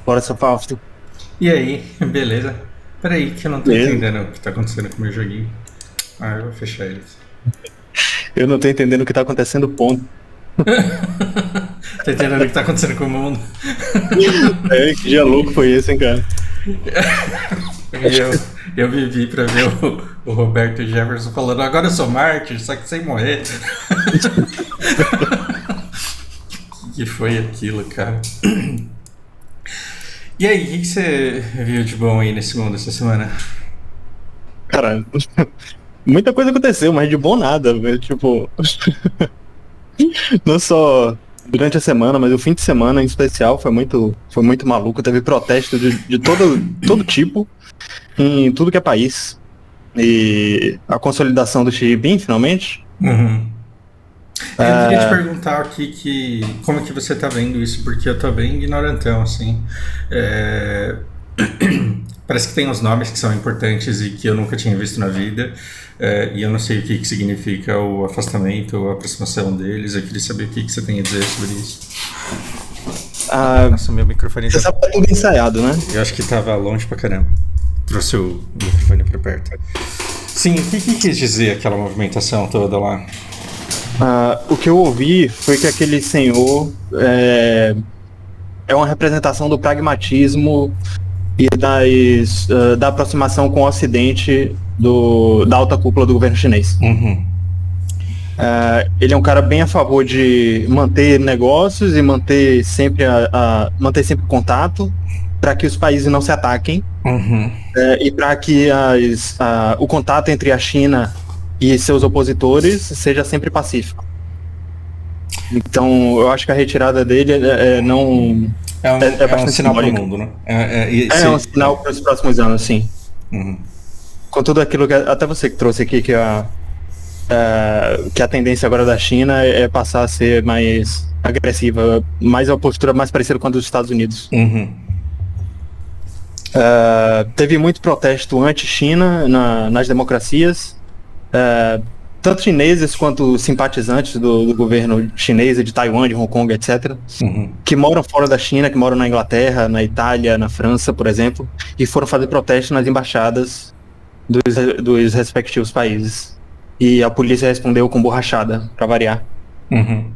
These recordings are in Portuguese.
Bora, seu Fausto. E aí, beleza? Peraí, que eu não tô Beleza. entendendo o que tá acontecendo com o meu joguinho. Ah, eu vou fechar ele. Eu não tô entendendo o que tá acontecendo, ponto. Tá entendendo o que tá acontecendo com o mundo? É, que dia louco foi esse, hein, cara? E eu vivi pra ver o Roberto Jefferson falando: agora eu sou mártir, só que sem morrer. Que foi aquilo, cara? E aí, o que você viu de bom aí nesse mundo essa semana? Cara, muita coisa aconteceu, mas de bom nada, velho. Tipo, não só durante a semana, mas o fim de semana em especial foi muito maluco. Teve protesto de todo tipo, em tudo que é país. E a consolidação do Xi Jinping, finalmente. Uhum. Eu queria te Ah, perguntar aqui como que você tá vendo isso, porque eu tô bem ignorantão, assim. É, Parece que tem uns nomes que são importantes e que eu nunca tinha visto na vida, e eu não sei o que significa o afastamento ou a aproximação deles. Eu queria saber o que você tem a dizer sobre isso. ah, Nossa, meu microfone você tá... sabe que é tudo ensaiado, né? Eu acho que tava longe pra caramba. Trouxe o microfone pra perto. Sim, o que quis dizer aquela movimentação toda lá? O que eu ouvi foi que aquele senhor é uma representação do pragmatismo e da aproximação com o Ocidente da alta cúpula do governo chinês. Uhum. Ele é um cara bem a favor de manter negócios e manter sempre contato para que os países não se ataquem, Uhum. e para que o contato entre a China e seus opositores seja sempre pacífico. Então, eu acho que a retirada dele não é É um bastante sinal pro simbólica. mundo, né? É um sinal para os próximos anos, sim. Uhum. Com tudo aquilo que até você que trouxe aqui, que a tendência agora da China é passar a ser mais agressiva, mais uma postura mais parecida com a dos Estados Unidos. Uhum. Teve muito protesto anti-China nas democracias, tanto chineses quanto simpatizantes do governo chinês, de Taiwan, de Hong Kong, etc., Uhum. que moram fora da China, que moram na Inglaterra, na Itália, na França, por exemplo, e foram fazer protesto nas embaixadas dos respectivos países. E a polícia respondeu com borrachada, para variar. Uhum.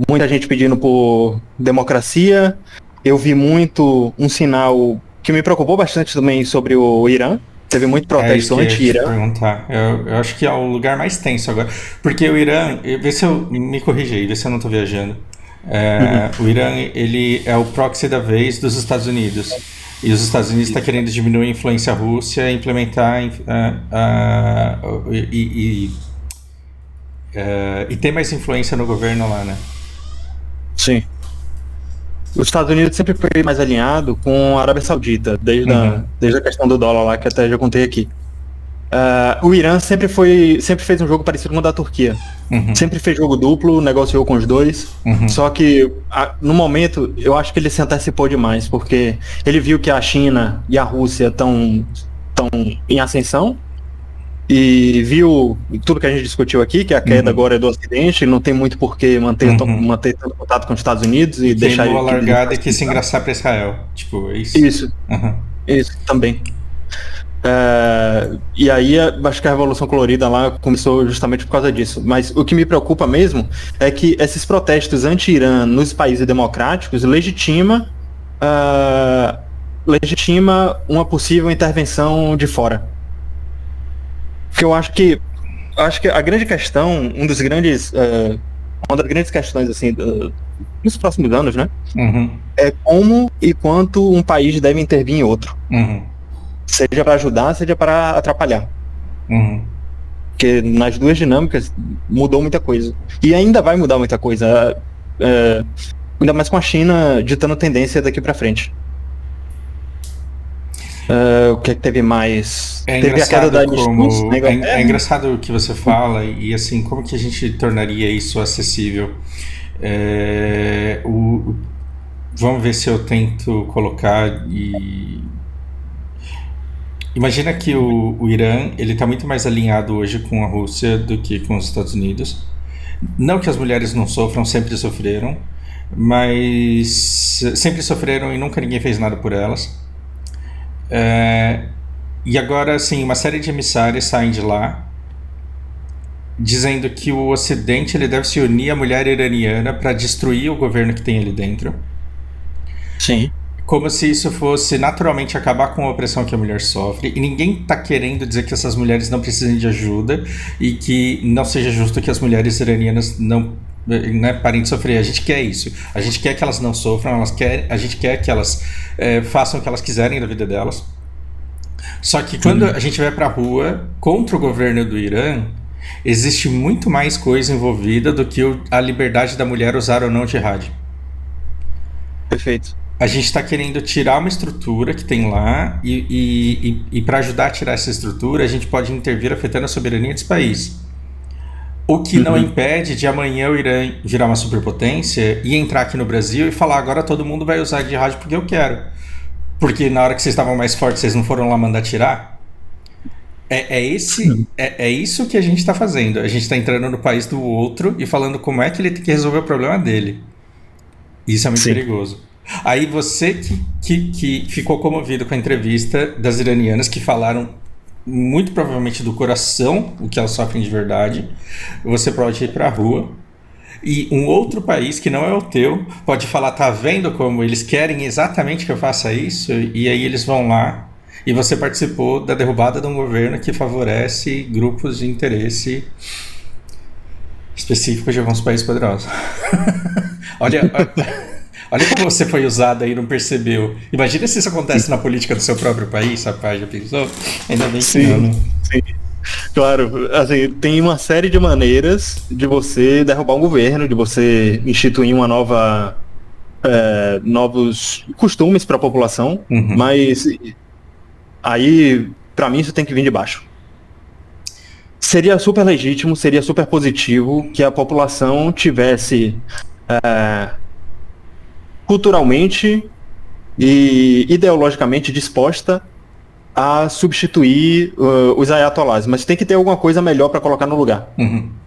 Muita gente pedindo por democracia. Eu vi muito um sinal que me preocupou bastante também sobre o Irã. Teve muito É isso protesto que eu ia te anti-Irã. perguntar. Eu acho que é o lugar mais tenso agora. Porque o Irã, vê se eu me corrija aí, vê se eu não tô viajando. Uhum. O Irã, ele é o proxy da vez dos Estados Unidos. E os Estados Unidos estão querendo diminuir a influência russa e implementar e ter mais influência no governo lá, né? Sim. Os Estados Unidos sempre foi mais alinhado com a Arábia Saudita, Uhum. desde a questão do dólar lá, que até já contei aqui. O Irã sempre fez um jogo parecido com o da Turquia. Uhum. Sempre fez jogo duplo, negociou com os dois. Uhum. Só que, no momento, eu acho que ele se antecipou demais, porque ele viu que a China e a Rússia estão em ascensão e viu tudo que a gente discutiu aqui, que a queda Uhum. agora é do Ocidente, não tem muito por que Uhum. manter tanto contato com os Estados Unidos E e deixar queimou a que eles largada e quis se facilitar. engraçar pra Israel. Tipo, é isso. Isso, Uhum. isso também. E aí, acho que a Revolução Colorida lá começou justamente por causa disso. Mas o que me preocupa mesmo é que esses protestos anti-Irã nos países democráticos legitima uma possível intervenção de fora. Porque eu acho que a grande questão, uma das grandes questões assim nos próximos anos, né, Uhum. é como e quanto um país deve intervir em outro, Uhum. seja para ajudar, seja para atrapalhar. Uhum. Porque nas duas dinâmicas mudou muita coisa. E ainda vai mudar muita coisa. é, Ainda mais com a China ditando tendência daqui para frente. O que é que teve mais? É Teve a queda engraçado da Anistus na como. É Inglaterra. engraçado o que você fala e assim, como que a gente tornaria isso acessível? É, o, vamos ver se eu tento colocar e. Imagina que o Irã ele está muito mais alinhado hoje com a Rússia do que com os Estados Unidos. Não que as mulheres não sofram, sempre sofreram, mas sempre sofreram e nunca ninguém fez nada por elas. E agora, assim, uma série de emissários saem de lá, dizendo que o Ocidente ele deve se unir à mulher iraniana para destruir o governo que tem ali dentro. Sim. Como se isso fosse naturalmente acabar com a opressão que a mulher sofre. E ninguém está querendo dizer que essas mulheres não precisem de ajuda e que não seja justo que as mulheres iranianas não, né, parem de sofrer. A gente quer isso. A gente quer que elas não sofram, a gente quer que elas façam o que elas quiserem da vida delas. Só que quando a gente vai para a rua contra o governo do Irã, existe muito mais coisa envolvida do que a liberdade da mulher usar ou não jihad. Perfeito. A gente está querendo tirar uma estrutura que tem lá e para ajudar a tirar essa estrutura, a gente pode intervir afetando a soberania desse país. O que não impede de amanhã o Irã virar uma superpotência e entrar aqui no Brasil e falar agora todo mundo vai usar jihad porque eu quero. Porque na hora que vocês estavam mais fortes, vocês não foram lá mandar tirar? É isso que a gente está fazendo. A gente está entrando no país do outro e falando como é que ele tem que resolver o problema dele. Isso é muito perigoso. Aí você que ficou comovido com a entrevista das iranianas que falaram muito provavelmente do coração o que elas sofrem de verdade, você pode ir para a rua e um outro país que não é o teu pode falar, tá vendo como eles querem exatamente que eu faça isso? E aí eles vão lá e você participou da derrubada de um governo que favorece grupos de interesse específicos de alguns países poderosos. Olha como você foi usado aí e não percebeu. Imagina se isso acontece na política do seu próprio país, rapaz, já pensou? Ainda bem que não. Sim. Claro, assim, tem uma série de maneiras de você derrubar um governo, de você instituir uma novos costumes para a população, mas aí, para mim, isso tem que vir de baixo. Seria super legítimo, seria super positivo que a população tivesse culturalmente e ideologicamente disposta a substituir os ayatollahs, mas tem que ter alguma coisa melhor para colocar no lugar.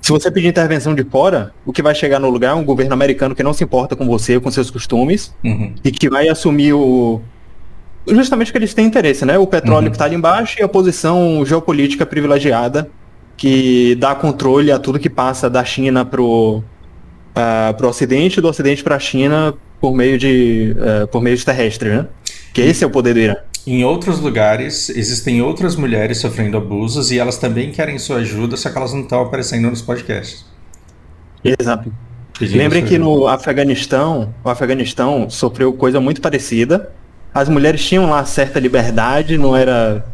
Se você pedir intervenção de fora, o que vai chegar no lugar é um governo americano que não se importa com você, com seus costumes, e que vai assumir justamente o que eles têm interesse, né? O petróleo que está ali embaixo e a posição geopolítica privilegiada que dá controle a tudo que passa da China pro Ocidente e do Ocidente para a China por meio de terrestre, né? Que esse é o poder do Irã. Em outros lugares, existem outras mulheres sofrendo abusos e elas também querem sua ajuda, só que elas não estão aparecendo nos podcasts. Exato. Lembrem que no Afeganistão, o Afeganistão sofreu coisa muito parecida. As mulheres tinham lá certa liberdade, não era,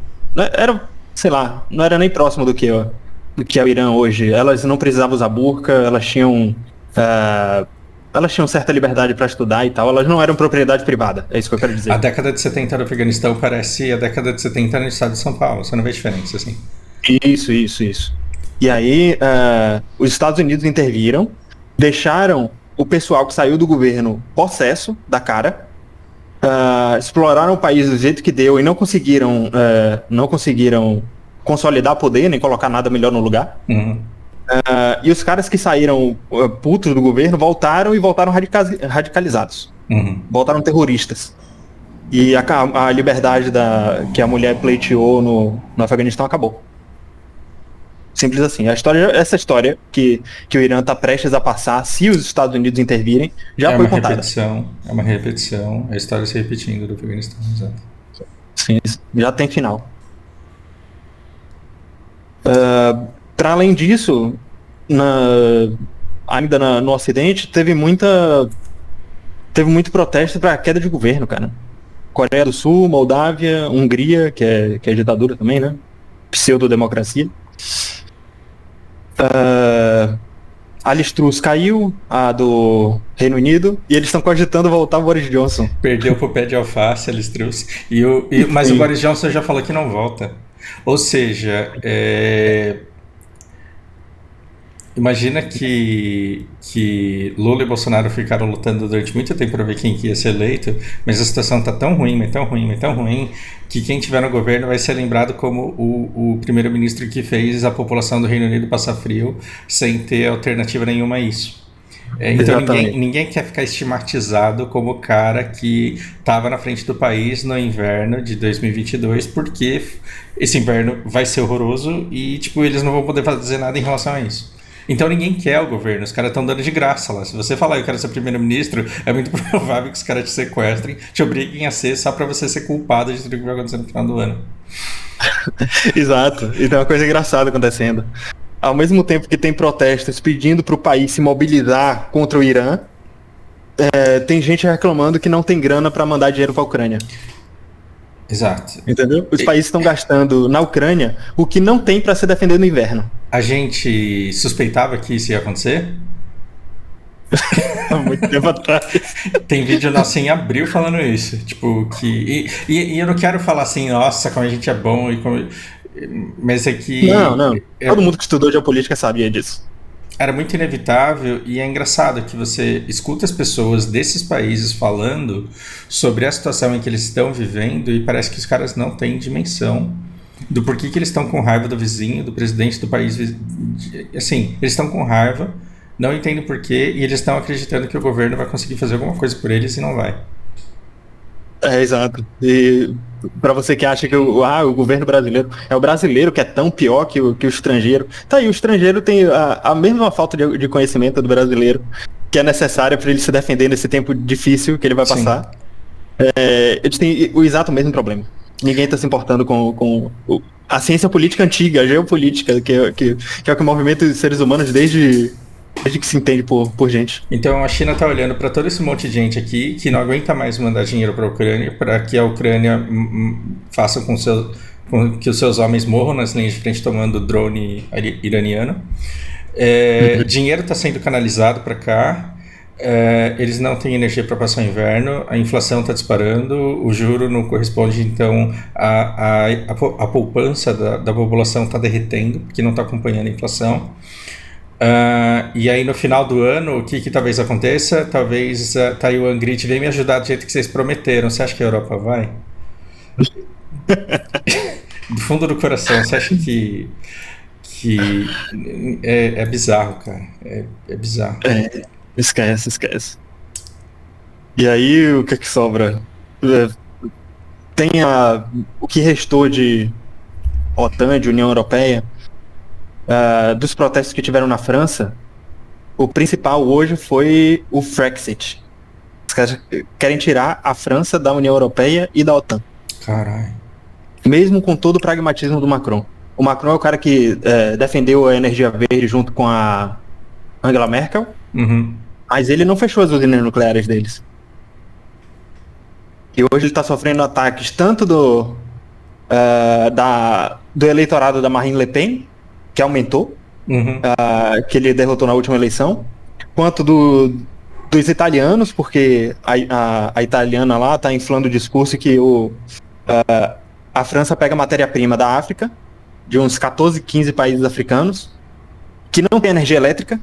sei lá, não era nem próximo do que é o Irã hoje. Elas não precisavam usar burca, elas tinham certa liberdade para estudar e tal, elas não eram propriedade privada, é isso que eu quero dizer. A década de 70 do Afeganistão parece a década de 70 no estado de São Paulo, você não vê diferença, assim. Isso. E aí, os Estados Unidos interviram, deixaram o pessoal que saiu do governo possesso da cara, exploraram o país do jeito que deu e não conseguiram consolidar poder, nem colocar nada melhor no lugar. E os caras que saíram putos do governo voltaram radicalizados. Voltaram terroristas. E a liberdade que a mulher pleiteou no Afeganistão acabou. Simples assim. Essa história que o Irã está prestes a passar, se os Estados Unidos intervirem, já foi contada. É uma repetição. A história se repetindo do Afeganistão. Exato. Sim, já tem final. Para além disso, ainda no Ocidente, teve muito protesto para a queda de governo, cara. Coreia do Sul, Moldávia, Hungria, que é ditadura também, né? Pseudo-democracia. A Liz Truss caiu, a do Reino Unido, e eles estão cogitando voltar o Boris Johnson. Perdeu pro pé de alface a Liz Truss. Mas o Boris Johnson já falou que não volta. Ou seja, imagina que Lula e Bolsonaro ficaram lutando durante muito tempo para ver quem que ia ser eleito, mas a situação está tão ruim, que quem tiver no governo vai ser lembrado como o primeiro-ministro que fez a população do Reino Unido passar frio sem ter alternativa nenhuma a isso. Então Exatamente. ninguém quer ficar estigmatizado como o cara que estava na frente do país no inverno de 2022, porque esse inverno vai ser horroroso e tipo, eles não vão poder fazer nada em relação a isso. Então ninguém quer o governo, os caras estão dando de graça lá. Se você falar eu quero ser primeiro-ministro, é muito provável que os caras te sequestrem, te obriguem a ser só pra você ser culpado de tudo que vai acontecer no final do ano. Exato. E tem uma coisa engraçada acontecendo. Ao mesmo tempo que tem protestos pedindo para o país se mobilizar contra o Irã, tem gente reclamando que não tem grana para mandar dinheiro para a Ucrânia. Exato. Entendeu? Os países estão gastando na Ucrânia o que não tem para se defender no inverno. A gente suspeitava que isso ia acontecer? Há muito tempo atrás. Tem vídeo nosso em abril falando isso. Tipo, que. E eu não quero falar assim, nossa, como a gente é bom e como. Mas é que. Não. Todo mundo que estudou geopolítica sabia disso. Era muito inevitável e é engraçado que você escuta as pessoas desses países falando sobre a situação em que eles estão vivendo e parece que os caras não têm dimensão do porquê que eles estão com raiva do vizinho, do presidente do país. Assim, eles estão com raiva, não entendem porquê e eles estão acreditando que o governo vai conseguir fazer alguma coisa por eles e não vai. Exato. E para você que acha que o governo brasileiro é o brasileiro que é tão pior que o estrangeiro, tá aí, o estrangeiro tem a mesma falta de conhecimento do brasileiro que é necessária para ele se defender nesse tempo difícil que ele vai passar. Eles têm o exato mesmo problema. Ninguém está se importando com a ciência política antiga, a geopolítica, que é o que movimenta os seres humanos desde que se entende por gente. Então a China está olhando para todo esse monte de gente aqui que não aguenta mais mandar dinheiro para a Ucrânia, para que a Ucrânia faça com que os seus homens morram nas linhas de frente tomando drone iraniano. Dinheiro está sendo canalizado para cá. Eles não têm energia para passar o inverno, a inflação está disparando, o juro não corresponde, então a poupança da população está derretendo, porque não está acompanhando a inflação. E aí no final do ano, o que talvez aconteça? Talvez Taiwan grite, vem me ajudar do jeito que vocês prometeram. Você acha que a Europa vai? Do fundo do coração, você acha que é bizarro, cara. É bizarro. Esquece. E aí, o que sobra? Tem o que restou de OTAN, de União Europeia, dos protestos que tiveram na França. O principal hoje foi o Frexit. Os caras querem tirar a França da União Europeia e da OTAN. Caralho. Mesmo com todo o pragmatismo do Macron. O Macron é o cara que defendeu a energia verde junto com a Angela Merkel. Uhum. Mas ele não fechou as usinas nucleares deles. E hoje ele está sofrendo ataques tanto do eleitorado da Marine Le Pen, que aumentou, que ele derrotou na última eleição, quanto dos italianos, porque a italiana lá está inflando o discurso que a França pega matéria-prima da África, de uns 14, 15 países africanos, que não tem energia elétrica,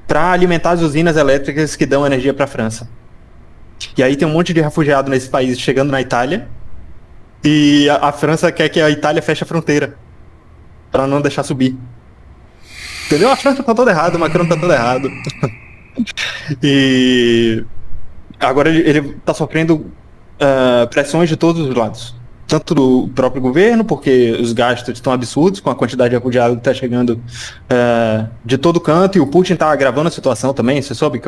para alimentar as usinas elétricas que dão energia para a França. E aí tem um monte de refugiados nesses países chegando na Itália, e a França quer que a Itália feche a fronteira para não deixar subir. Entendeu? A França tá toda errada, o Macron tá todo errado. E agora ele tá sofrendo pressões de todos os lados. Tanto do próprio governo, porque os gastos estão absurdos com a quantidade de refugiados que está chegando de todo canto, e o Putin está agravando a situação também. Você soube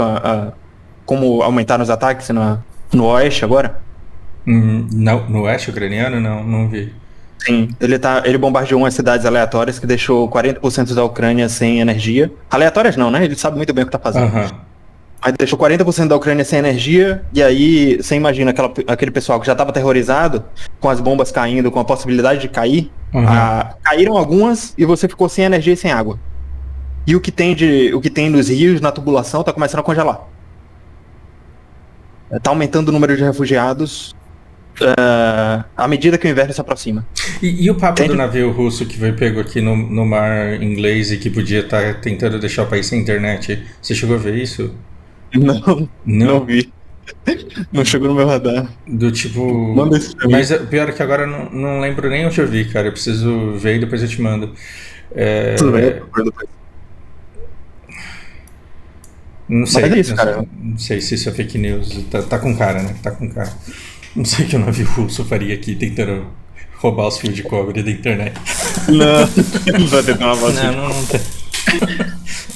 como aumentaram os ataques no oeste agora? No oeste ucraniano? Não vi. Sim, ele bombardeou umas cidades aleatórias que deixou 40% da Ucrânia sem energia. Aleatórias não, né? Ele sabe muito bem o que está fazendo. Aí deixou 40% da Ucrânia sem energia, e aí você imagina aquele pessoal que já estava aterrorizado, com as bombas caindo, com a possibilidade de cair. Caíram algumas e você ficou sem energia e sem água. E o que tem nos rios, na tubulação, está começando a congelar. Está aumentando o número de refugiados à medida que o inverno se aproxima. E o papo do navio russo que foi pego aqui no mar inglês e que podia estar tentando deixar o país sem internet? Você chegou a ver isso? Não vi. Não chegou no meu radar. Do tipo. Manda isso pra mim. Mas pior é que agora não lembro nem onde eu vi, cara. Eu preciso ver e depois eu te mando. Tudo bem. Não Mas sei, é isso, cara. não sei se isso é fake news. Tá com cara, né? Tá com cara. Não sei o que o navio russo faria aqui tentando roubar os fios de cobre da internet. Não, não vai tentar uma vacina. Não tem.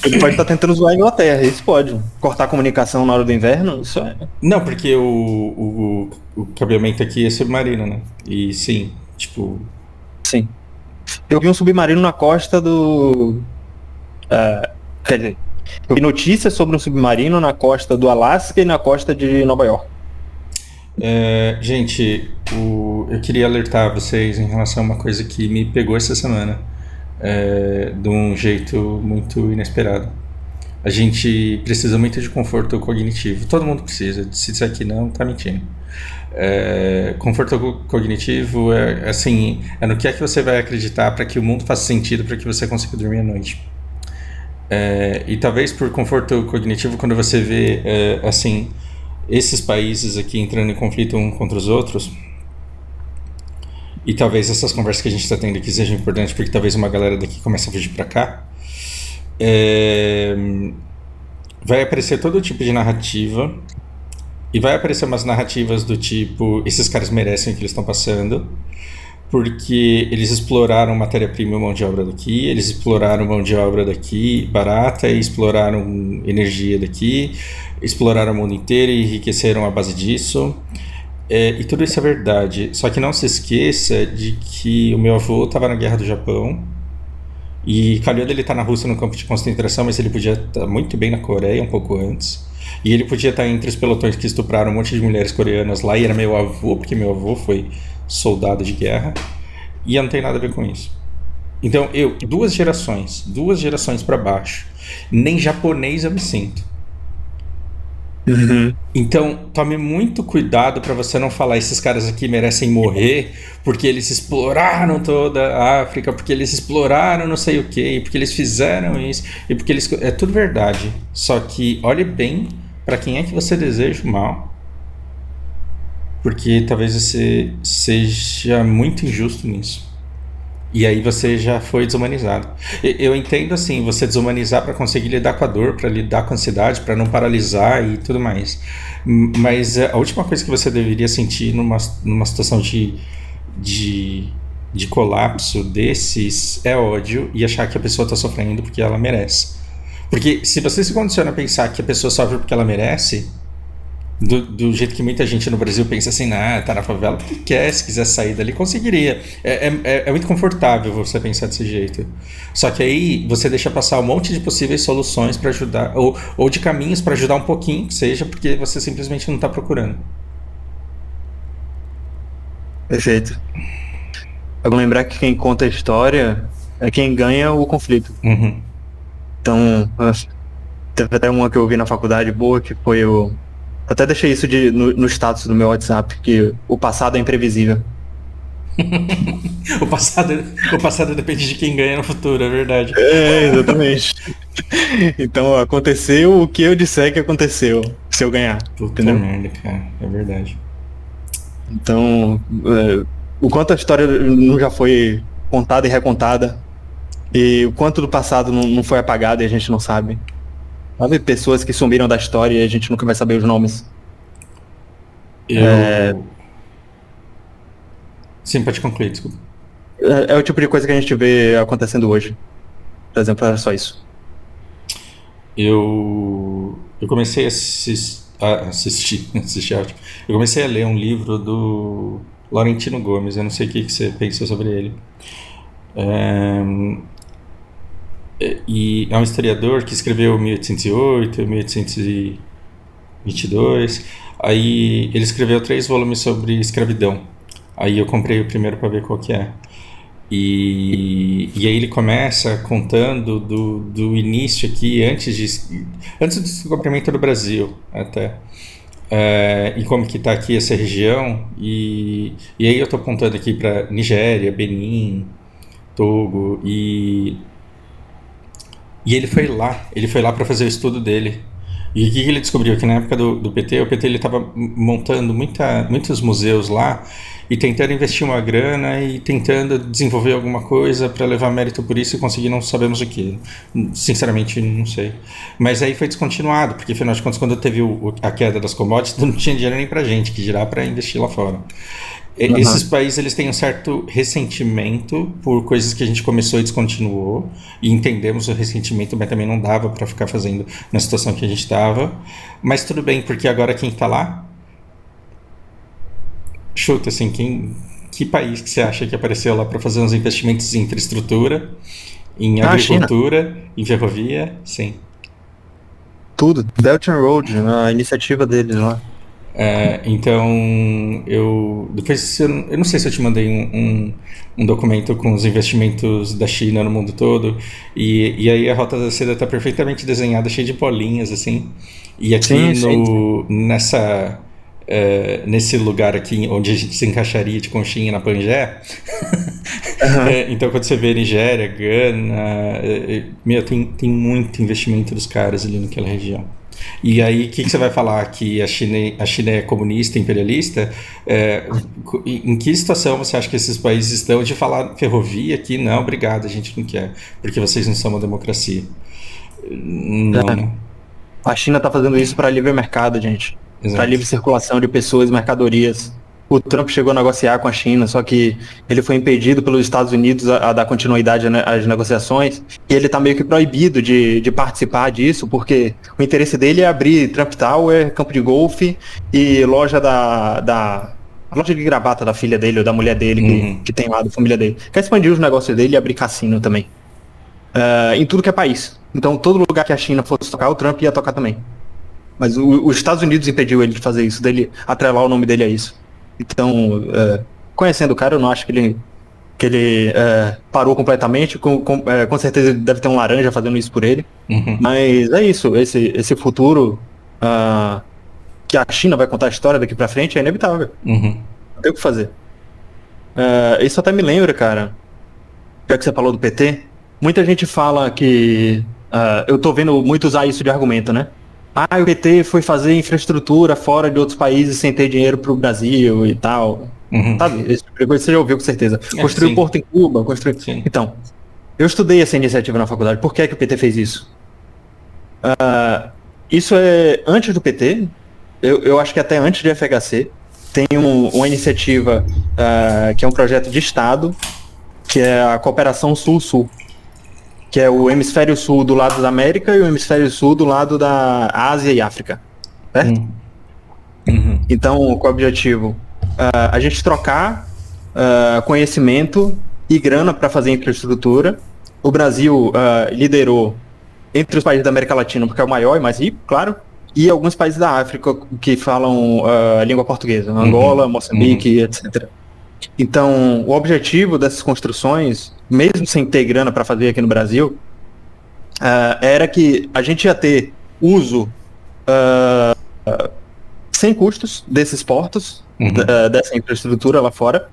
Ele pode estar tentando zoar a Inglaterra, isso pode. Cortar a comunicação na hora do inverno, isso é. Não, porque o cabeamento aqui é submarino, né? E sim, tipo. Sim. Eu vi um submarino na costa do. Quer dizer, eu vi notícias sobre um submarino na costa do Alasca e na costa de Nova York. Gente, eu queria alertar vocês em relação a uma coisa que me pegou essa semana. De um jeito muito inesperado. A gente precisa muito de conforto cognitivo. Todo mundo precisa. Se disser que não, tá mentindo. Conforto cognitivo assim, é no que é que você vai acreditar para que o mundo faça sentido, para que você consiga dormir à noite. E talvez por conforto cognitivo, quando você vê assim, esses países aqui entrando em conflito uns contra os outros, e talvez essas conversas que a gente está tendo aqui sejam importantes, porque talvez uma galera daqui comece a fugir para cá, vai aparecer todo tipo de narrativa, e vai aparecer umas narrativas do tipo, esses caras merecem o que eles estão passando, porque eles exploraram matéria-prima e mão de obra daqui, eles exploraram mão de obra daqui barata, e exploraram energia daqui, exploraram o mundo inteiro e enriqueceram a base disso. E tudo isso é verdade, só que não se esqueça de que o meu avô estava na Guerra do Japão e calhou dele estar na Rússia no campo de concentração, mas ele podia estar muito bem na Coreia um pouco antes, e ele podia estar entre os pelotões que estupraram um monte de mulheres coreanas lá, e era meu avô, porque meu avô foi soldado de guerra, e eu não tenho nada a ver com isso. Então duas gerações para baixo, nem japonês eu me sinto. Então, tome muito cuidado para você não falar esses caras aqui merecem morrer porque eles exploraram toda a África, porque eles exploraram não sei o que, porque eles fizeram isso, e porque eles... É tudo verdade. Só que olhe bem para quem é que você deseja o mal, porque talvez você seja muito injusto nisso. E aí você já foi desumanizado. Eu entendo assim, você desumanizar para conseguir lidar com a dor, para lidar com a ansiedade, para não paralisar e tudo mais. Mas a última coisa que você deveria sentir numa situação de colapso desses é ódio e achar que a pessoa está sofrendo porque ela merece. Porque se você se condiciona a pensar que a pessoa sofre porque ela merece, do jeito que muita gente no Brasil pensa assim, tá na favela porque quer, se quiser sair dali conseguiria. É muito confortável você pensar desse jeito. Só que aí você deixa passar um monte de possíveis soluções para ajudar, ou de caminhos para ajudar um pouquinho, que seja, porque você simplesmente não está procurando. Perfeito. Eu vou lembrar que quem conta a história é quem ganha o conflito. Uhum. Então, teve até uma que eu vi na faculdade boa, que foi até deixei isso no status do meu WhatsApp, que o passado é imprevisível. O passado depende de quem ganha no futuro, é verdade. Exatamente. Então, aconteceu o que eu disser que aconteceu, se eu ganhar. Puta merda, cara, é verdade. Então, o quanto a história não já foi contada e recontada, e o quanto do passado não foi apagado e a gente não sabe. Sabe, pessoas que sumiram da história e a gente nunca vai saber os nomes. Sim, pode concluir, desculpa. É o tipo de coisa que a gente vê acontecendo hoje. Por exemplo, era só isso. Eu comecei a assistir, ótimo. Eu comecei a ler um livro do Laurentino Gomes, eu não sei o que você pensa sobre ele. E é um historiador que escreveu 1808, 1822. Aí ele escreveu 3 volumes sobre escravidão. Aí eu comprei o primeiro para ver qual que é. E aí ele começa contando do início aqui, antes do descobrimento do Brasil até. E como que está aqui essa região. E aí eu estou apontando aqui para Nigéria, Benin, Togo e ele foi lá para fazer o estudo dele. E o que ele descobriu? Que na época do PT, o PT ele estava montando muitos museus lá e tentando investir uma grana e tentando desenvolver alguma coisa para levar mérito por isso e conseguir não sabemos o que. Sinceramente, não sei. Mas aí foi descontinuado, porque afinal de contas, quando teve a queda das commodities, não tinha dinheiro nem para gente, que dirá para investir lá fora. Esses países eles têm um certo ressentimento por coisas que a gente começou e descontinuou, e entendemos o ressentimento, mas também não dava para ficar fazendo na situação que a gente estava. Mas tudo bem, porque agora quem está lá? Chuta, assim, que país que você acha que apareceu lá para fazer uns investimentos em infraestrutura, em agricultura, em ferrovia? Sim. Tudo. Belt and Road, a iniciativa deles lá. Então, depois eu não sei se eu te mandei um documento com os investimentos da China no mundo todo, e aí a Rota da Seda está perfeitamente desenhada, cheia de bolinhas, assim, e aqui nesse lugar aqui onde a gente se encaixaria de conchinha na Pangeia, então quando você vê Nigéria, Gana, tem muito investimento dos caras ali naquela região. E aí, o que você vai falar? Que a China é comunista, imperialista? Em que situação você acha que esses países estão de falar ferrovia aqui? Não, obrigado, a gente não quer, porque vocês não são uma democracia. Não. A China está fazendo isso para livre mercado, gente. Para livre circulação de pessoas e mercadorias. O Trump chegou a negociar com a China, só que ele foi impedido pelos Estados Unidos a dar continuidade às negociações, e ele está meio que proibido de participar disso, porque o interesse dele é abrir Trump Tower, campo de golfe e loja loja de gravata da filha dele ou da mulher dele, que tem lá, da família dele. Quer expandir os negócios dele e abrir cassino também. Em tudo que é país. Então, todo lugar que a China fosse tocar, o Trump ia tocar também. Mas os Estados Unidos impediu ele de fazer isso, dele atrelar o nome dele a isso. Então, conhecendo o cara, eu não acho que ele parou completamente. Com certeza ele deve ter um laranja fazendo isso por ele. Mas é isso, esse futuro que a China vai contar a história daqui pra frente é inevitável. Não tem o que fazer. Isso até me lembra, cara, já que você falou do PT, muita gente fala que... eu tô vendo muito usar isso de argumento, né? O PT foi fazer infraestrutura fora de outros países sem ter dinheiro pro Brasil e tal. Sabe? Esse tipo de coisa você já ouviu com certeza. Construiu um porto em Cuba, construiu... Então, eu estudei essa iniciativa na faculdade. Por que o PT fez isso? Isso é antes do PT. Eu acho que até antes de FHC. Tem uma iniciativa que é um projeto de Estado, que é a Cooperação Sul-Sul. Que é o hemisfério sul do lado da América e o hemisfério sul do lado da Ásia e África, certo? Então, qual é o objetivo? A gente trocar conhecimento e grana para fazer infraestrutura. O Brasil liderou entre os países da América Latina, porque é o maior e mais rico, claro, e alguns países da África que falam a língua portuguesa, Angola, Moçambique, etc. Então, o objetivo dessas construções, mesmo sem ter grana para fazer aqui no Brasil, era que a gente ia ter uso sem custos desses portos, dessa infraestrutura lá fora,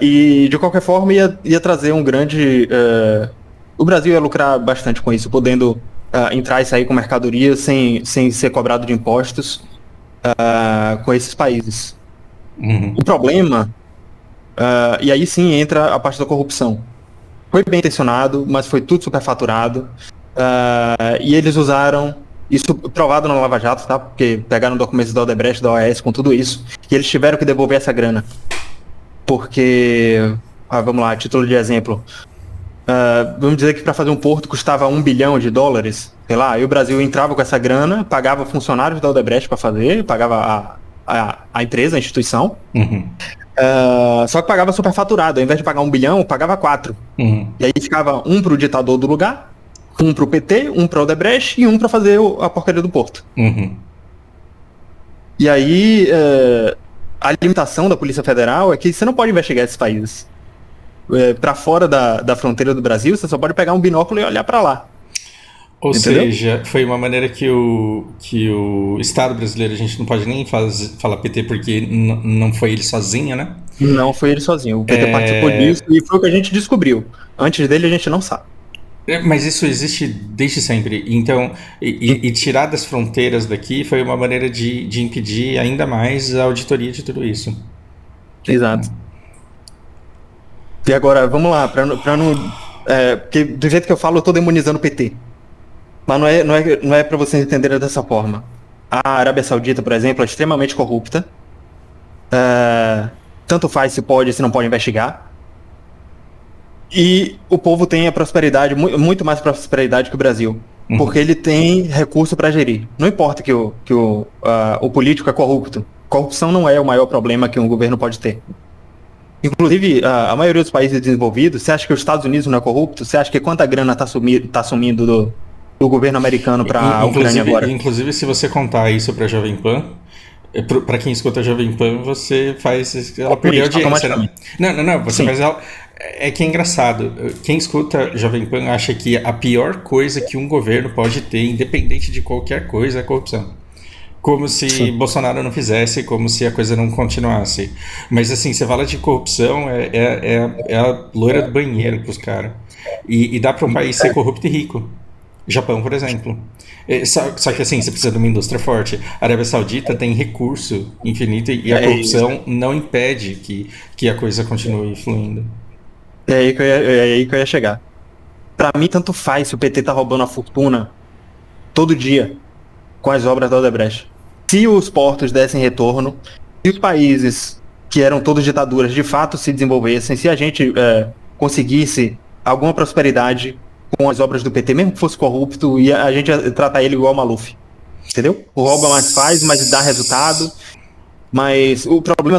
e de qualquer forma ia trazer um grande... o Brasil ia lucrar bastante com isso, podendo entrar e sair com mercadoria sem ser cobrado de impostos com esses países. O problema... e aí sim entra a parte da corrupção. Foi bem intencionado, mas foi tudo superfaturado. E eles usaram, isso provado na Lava Jato, tá? Porque pegaram documentos da Odebrecht, da OAS com tudo isso, e eles tiveram que devolver essa grana. Porque, vamos lá, a título de exemplo, vamos dizer que para fazer um porto custava $1 bilhão, sei lá, e o Brasil entrava com essa grana, pagava funcionários da Odebrecht para fazer, pagava a empresa, a instituição, só que pagava superfaturado. Ao invés de pagar $1 bilhão, pagava 4. E aí ficava um pro ditador do lugar, um pro PT, um pro Odebrecht e um pra fazer a porcaria do porto. E aí a limitação da Polícia Federal é que você não pode investigar esses países. Pra fora da fronteira do Brasil, você só pode pegar um binóculo e olhar pra lá. Ou seja, foi uma maneira que o Estado brasileiro, a gente não pode nem falar PT porque não foi ele sozinho, né? Não foi ele sozinho. O PT participou disso e foi o que a gente descobriu. Antes dele a gente não sabe. Mas isso existe desde sempre. Então, e tirar das fronteiras daqui foi uma maneira de impedir ainda mais a auditoria de tudo isso. Exato. E agora, vamos lá, pra não. Porque do jeito que eu falo, eu tô demonizando o PT. Mas não é para vocês entenderem dessa forma. A Arábia Saudita, por exemplo, é extremamente corrupta. Tanto faz se pode, se não pode investigar. E o povo tem a prosperidade, muito mais prosperidade que o Brasil. Porque ele tem recurso para gerir. Não importa que o político é corrupto. Corrupção não é o maior problema que um governo pode ter. Inclusive, a maioria dos países desenvolvidos, você acha que os Estados Unidos não é corrupto? Você acha que quanta grana tá sumindo do governo americano para a Ucrânia agora? Inclusive, se você contar isso para Jovem Pan, para quem escuta a Jovem Pan, você faz ela perder a audiência, né? Não, você faz ela... É que é engraçado. Quem escuta Jovem Pan acha que a pior coisa que um governo pode ter, independente de qualquer coisa, é a corrupção. Como se Bolsonaro não fizesse, como se a coisa não continuasse. Mas assim, você fala de corrupção, é a loira do banheiro pros caras. E dá para um país ser corrupto e rico. Japão, por exemplo. Só que assim, você precisa de uma indústria forte. A Arábia Saudita tem recurso infinito e a corrupção não impede que a coisa continue fluindo. É aí que eu ia chegar. Pra mim, tanto faz se o PT tá roubando a fortuna todo dia com as obras da Odebrecht. Se os portos dessem retorno, se os países que eram todos ditaduras de fato se desenvolvessem, se a gente conseguisse alguma prosperidade com as obras do PT, mesmo que fosse corrupto, e a gente ia tratar ele igual o Maluf. Entendeu? O rouba mais faz, mas dá resultado. Mas o problema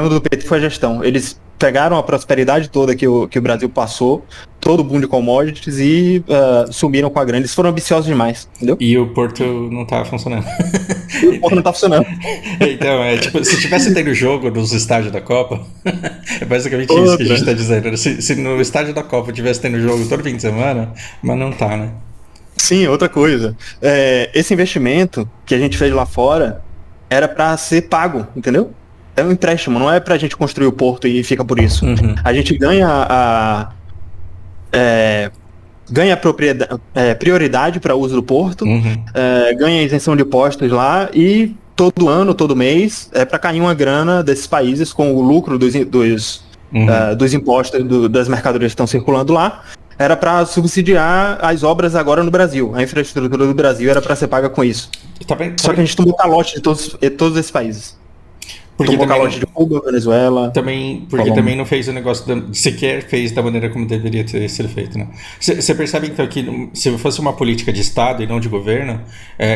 do PT foi a gestão. Eles pegaram a prosperidade toda que o Brasil passou, todo o boom de commodities e sumiram com a grana. Eles foram ambiciosos demais, entendeu? E o Porto não tá funcionando. O Porto não tá funcionando. Então, tipo, se tivesse tendo jogo nos estádios da Copa, é basicamente isso que a gente tá dizendo. Se no estádio da Copa tivesse tendo jogo todo fim de semana, mas não tá, né? Sim, outra coisa. Esse investimento que a gente fez lá fora era pra ser pago, entendeu? É um empréstimo, não é pra gente construir o porto e fica por isso. A gente ganha prioridade para uso do porto, ganha isenção de impostos lá e todo ano, todo mês, é para cair uma grana desses países com o lucro dos impostos das mercadorias que estão circulando lá. Era para subsidiar as obras agora no Brasil. A infraestrutura do Brasil era para ser paga com isso. Só que a gente tomou calote de todos esses países. Tomou calote de Cuba, Venezuela. Porque também não fez o negócio, sequer fez da maneira como deveria ter sido feito, né? Você percebe então que se fosse uma política de Estado e não de governo,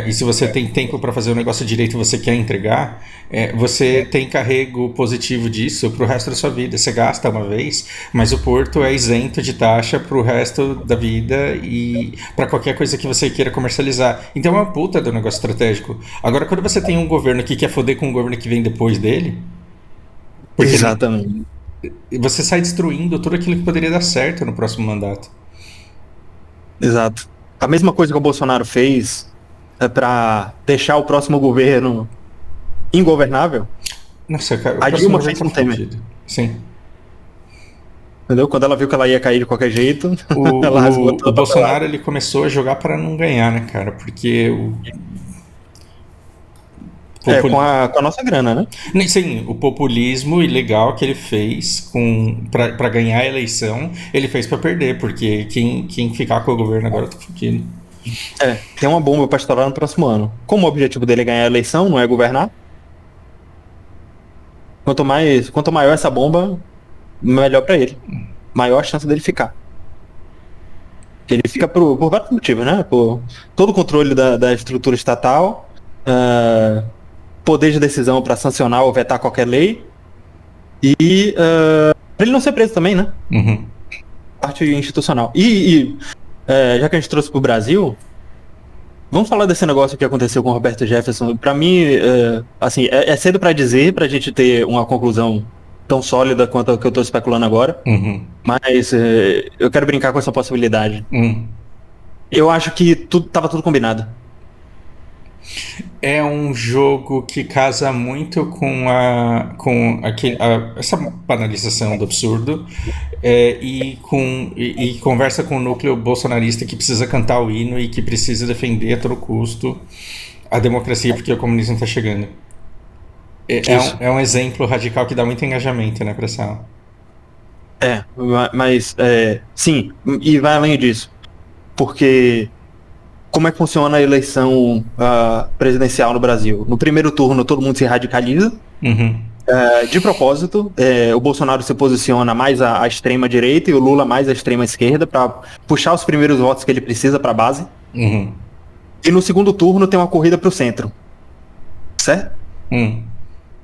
e se você tem tempo para fazer o negócio direito e você quer entregar, você tem carrego positivo disso pro resto da sua vida. Você gasta uma vez, mas o porto é isento de taxa pro resto da vida e para qualquer coisa que você queira comercializar. Então é uma puta do negócio estratégico. Agora, quando você tem um governo que quer foder com o governo que vem depois dele, porque exatamente, você sai destruindo tudo aquilo que poderia dar certo no próximo mandato. Exato. A mesma coisa que o Bolsonaro fez para deixar o próximo governo ingovernável. Nossa, cara, a Dilma fez um Temer. Sim. Entendeu? Quando ela viu que ela ia cair de qualquer jeito, ela rasgou o Bolsonaro ele começou a jogar para não ganhar, né, cara? Porque com a nossa grana, né? Sim, o populismo ilegal que ele fez pra ganhar a eleição, ele fez pra perder, porque quem ficar com o governo agora tá fudido. Tem uma bomba pra estourar no próximo ano. Como o objetivo dele é ganhar a eleição, não é governar? Quanto maior essa bomba, melhor pra ele. Maior a chance dele ficar. Ele fica por vários motivos, né? Por todo o controle da estrutura estatal, poder de decisão para sancionar ou vetar qualquer lei e para ele não ser preso também, né? Parte institucional. Já que a gente trouxe pro Brasil, vamos falar desse negócio que aconteceu com o Roberto Jefferson. Para mim, assim, é cedo para dizer, pra gente ter uma conclusão tão sólida quanto a que eu tô especulando agora, mas eu quero brincar com essa possibilidade. Eu acho que tava tudo combinado. É um jogo que casa muito com essa banalização do absurdo e conversa com o núcleo bolsonarista que precisa cantar o hino e que precisa defender a todo custo a democracia porque o comunismo está chegando. É um exemplo radical que dá muito engajamento, né, pra essa aula. Mas sim, e vai além disso. Porque como é que funciona a eleição presidencial no Brasil? No primeiro turno todo mundo se radicaliza. Uhum. De propósito, o Bolsonaro se posiciona mais à extrema direita e o Lula mais à extrema esquerda para puxar os primeiros votos que ele precisa para a base. Uhum. E no segundo turno tem uma corrida para o centro. Certo?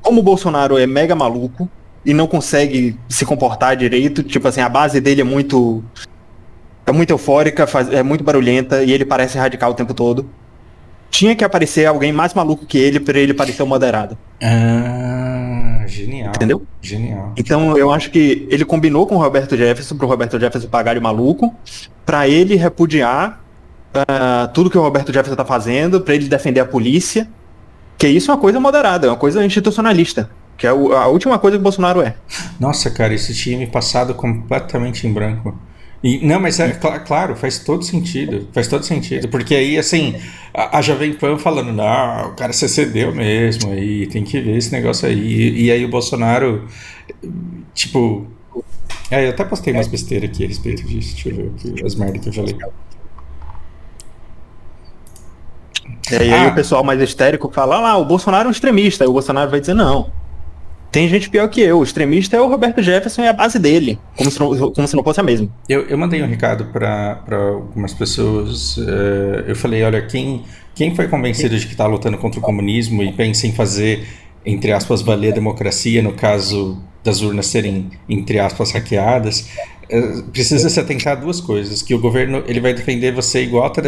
Como o Bolsonaro é mega maluco e não consegue se comportar direito, tipo assim, a base dele é muito eufórica, é muito barulhenta e ele parece radical o tempo todo. Tinha que aparecer alguém mais maluco que ele para ele parecer um moderado. Genial. Entendeu? Genial. Então eu acho que ele combinou com o Roberto Jefferson, pro Roberto Jefferson pagar de maluco, para ele repudiar tudo que o Roberto Jefferson tá fazendo, para ele defender a polícia, que isso é uma coisa moderada, é uma coisa institucionalista, que é a última coisa que o Bolsonaro é. Nossa, cara, isso tinha me passado completamente em branco. Não, mas claro, faz todo sentido, porque aí, assim, a Jovem Pan falando, não, o cara se excedeu mesmo, aí tem que ver esse negócio aí, e aí o Bolsonaro, tipo, eu até postei umas besteiras aqui a respeito disso, deixa eu ver aqui, as merdas que eu falei. E aí o pessoal mais histérico fala, o Bolsonaro é um extremista, aí o Bolsonaro vai dizer, não. Tem gente pior que eu. O extremista é o Roberto Jefferson e a base dele. Como se não fosse a mesma. Eu mandei um recado para algumas pessoas. Eu falei, olha, quem foi convencido de que está lutando contra o comunismo e pensa em fazer, entre aspas, valer a democracia, no caso das urnas serem, entre aspas, hackeadas, precisa se atentar a duas coisas. Que o governo ele vai defender você igual tá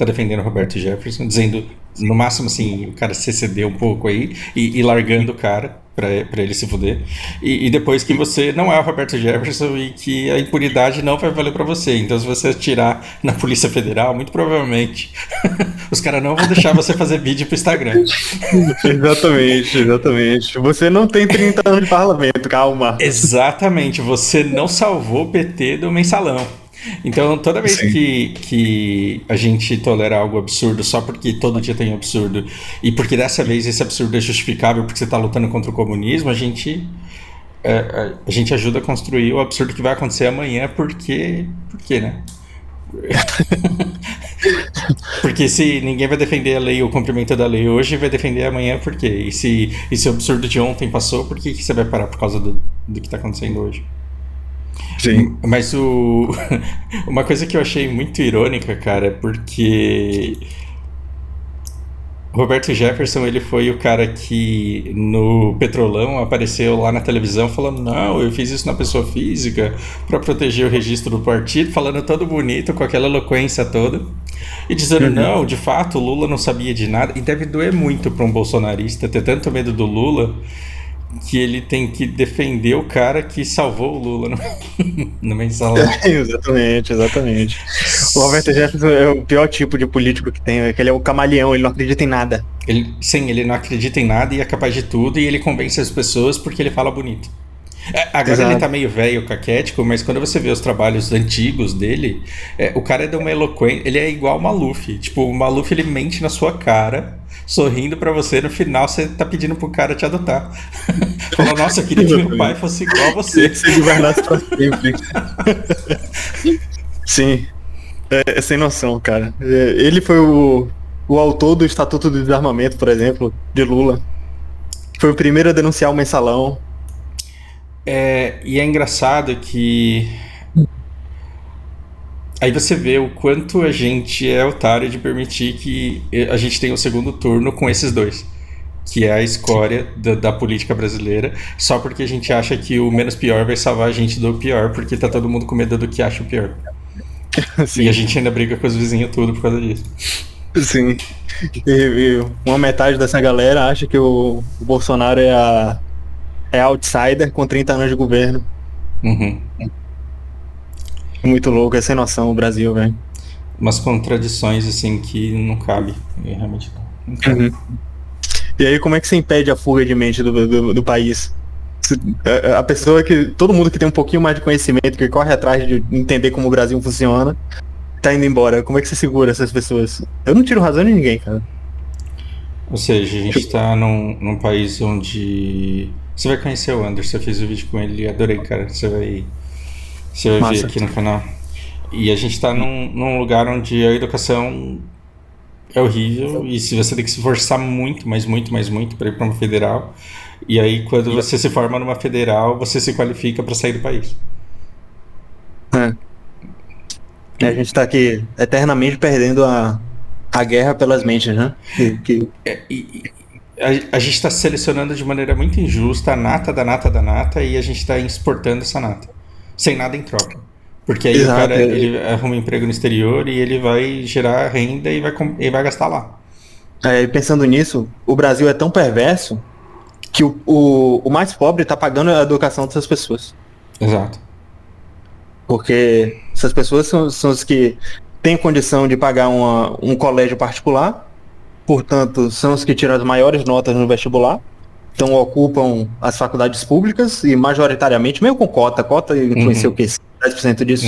defendendo o Roberto Jefferson, dizendo, no máximo, assim, o cara se excedeu um pouco aí e largando o cara pra ele se fuder, e depois que você não é o Roberto Jefferson e que a impunidade não vai valer pra você. Então, se você atirar na Polícia Federal, muito provavelmente os caras não vão deixar você fazer vídeo pro Instagram. Exatamente. Você não tem 30 anos de parlamento, calma. Exatamente, você não salvou o PT do mensalão. Então, toda vez que a gente tolera algo absurdo só porque todo dia tem absurdo, e porque dessa vez esse absurdo é justificável porque você está lutando contra o comunismo, a gente ajuda a construir o absurdo que vai acontecer amanhã, porque né? Porque se ninguém vai defender a lei, o cumprimento da lei hoje, vai defender amanhã por quê? E se o absurdo de ontem passou, por que você vai parar por causa do que está acontecendo hoje? Sim. Mas uma coisa que eu achei muito irônica, cara, porque Roberto Jefferson, ele foi o cara que no Petrolão apareceu lá na televisão falando, não, eu fiz isso na pessoa física para proteger o registro do partido, falando todo bonito, com aquela eloquência toda, e dizendo, não, de fato, o Lula não sabia de nada. E deve doer muito para um bolsonarista ter tanto medo do Lula que ele tem que defender o cara que salvou o Lula no mensalão. Exatamente. O Roberto Jefferson é o pior tipo de político que tem, que ele é um camaleão, ele não acredita em nada. Ele não acredita em nada e é capaz de tudo, e ele convence as pessoas porque ele fala bonito. Agora Exato. Ele tá meio velho, caquético, mas quando você vê os trabalhos antigos dele, o cara é de uma eloquência, ele é igual o Maluf. Tipo, o Maluf, ele mente na sua cara, sorrindo pra você, no final você tá pedindo pro cara te adotar. Falou, nossa, eu queria que meu pai fosse igual a você. Se governasse pra sempre. Sim, é sem noção, cara. Ele foi o autor do Estatuto do Desarmamento, por exemplo, de Lula. Foi o primeiro a denunciar o mensalão. E é engraçado que aí você vê o quanto a gente é otário de permitir que a gente tenha o segundo turno com esses dois, que é a escória da política brasileira, só porque a gente acha que o menos pior vai salvar a gente do pior, porque tá todo mundo com medo do que acha o pior. Sim. E a gente ainda briga com os vizinhos tudo por causa disso. Sim. E uma metade dessa galera acha que o Bolsonaro é outsider com 30 anos de governo. Uhum. Muito louco, é sem noção o Brasil, velho. Umas contradições assim que não cabe, realmente não. Uhum. E aí, como é que você impede a fuga de mente do país? A pessoa que. Todo mundo que tem um pouquinho mais de conhecimento, que corre atrás de entender como o Brasil funciona, tá indo embora. Como é que você segura essas pessoas? Eu não tiro razão de ninguém, cara. Ou seja, a gente está num país onde. Você vai conhecer o Anderson, eu fiz o vídeo com ele e adorei, cara. Você vai ver Massa. aqui no canal. E a gente está num lugar onde a educação é horrível e se você tem que se esforçar muito, mas muito, mais muito para ir para uma federal. E aí, quando você se forma numa federal, você se qualifica para sair do país. A gente tá aqui eternamente perdendo a guerra pelas mentes, né? A gente está selecionando de maneira muito injusta a nata da nata da nata e a gente está exportando essa nata, sem nada em troca. Porque aí Exato. o cara ele arruma um emprego no exterior e ele vai gerar renda e vai gastar lá. Pensando nisso, o Brasil é tão perverso que o mais pobre tá pagando a educação dessas pessoas. Exato. Porque essas pessoas são as que têm condição de pagar um colégio particular, portanto, são os que tiram as maiores notas no vestibular, então ocupam as faculdades públicas e majoritariamente, meio com cota influencia o quê? 10% disso.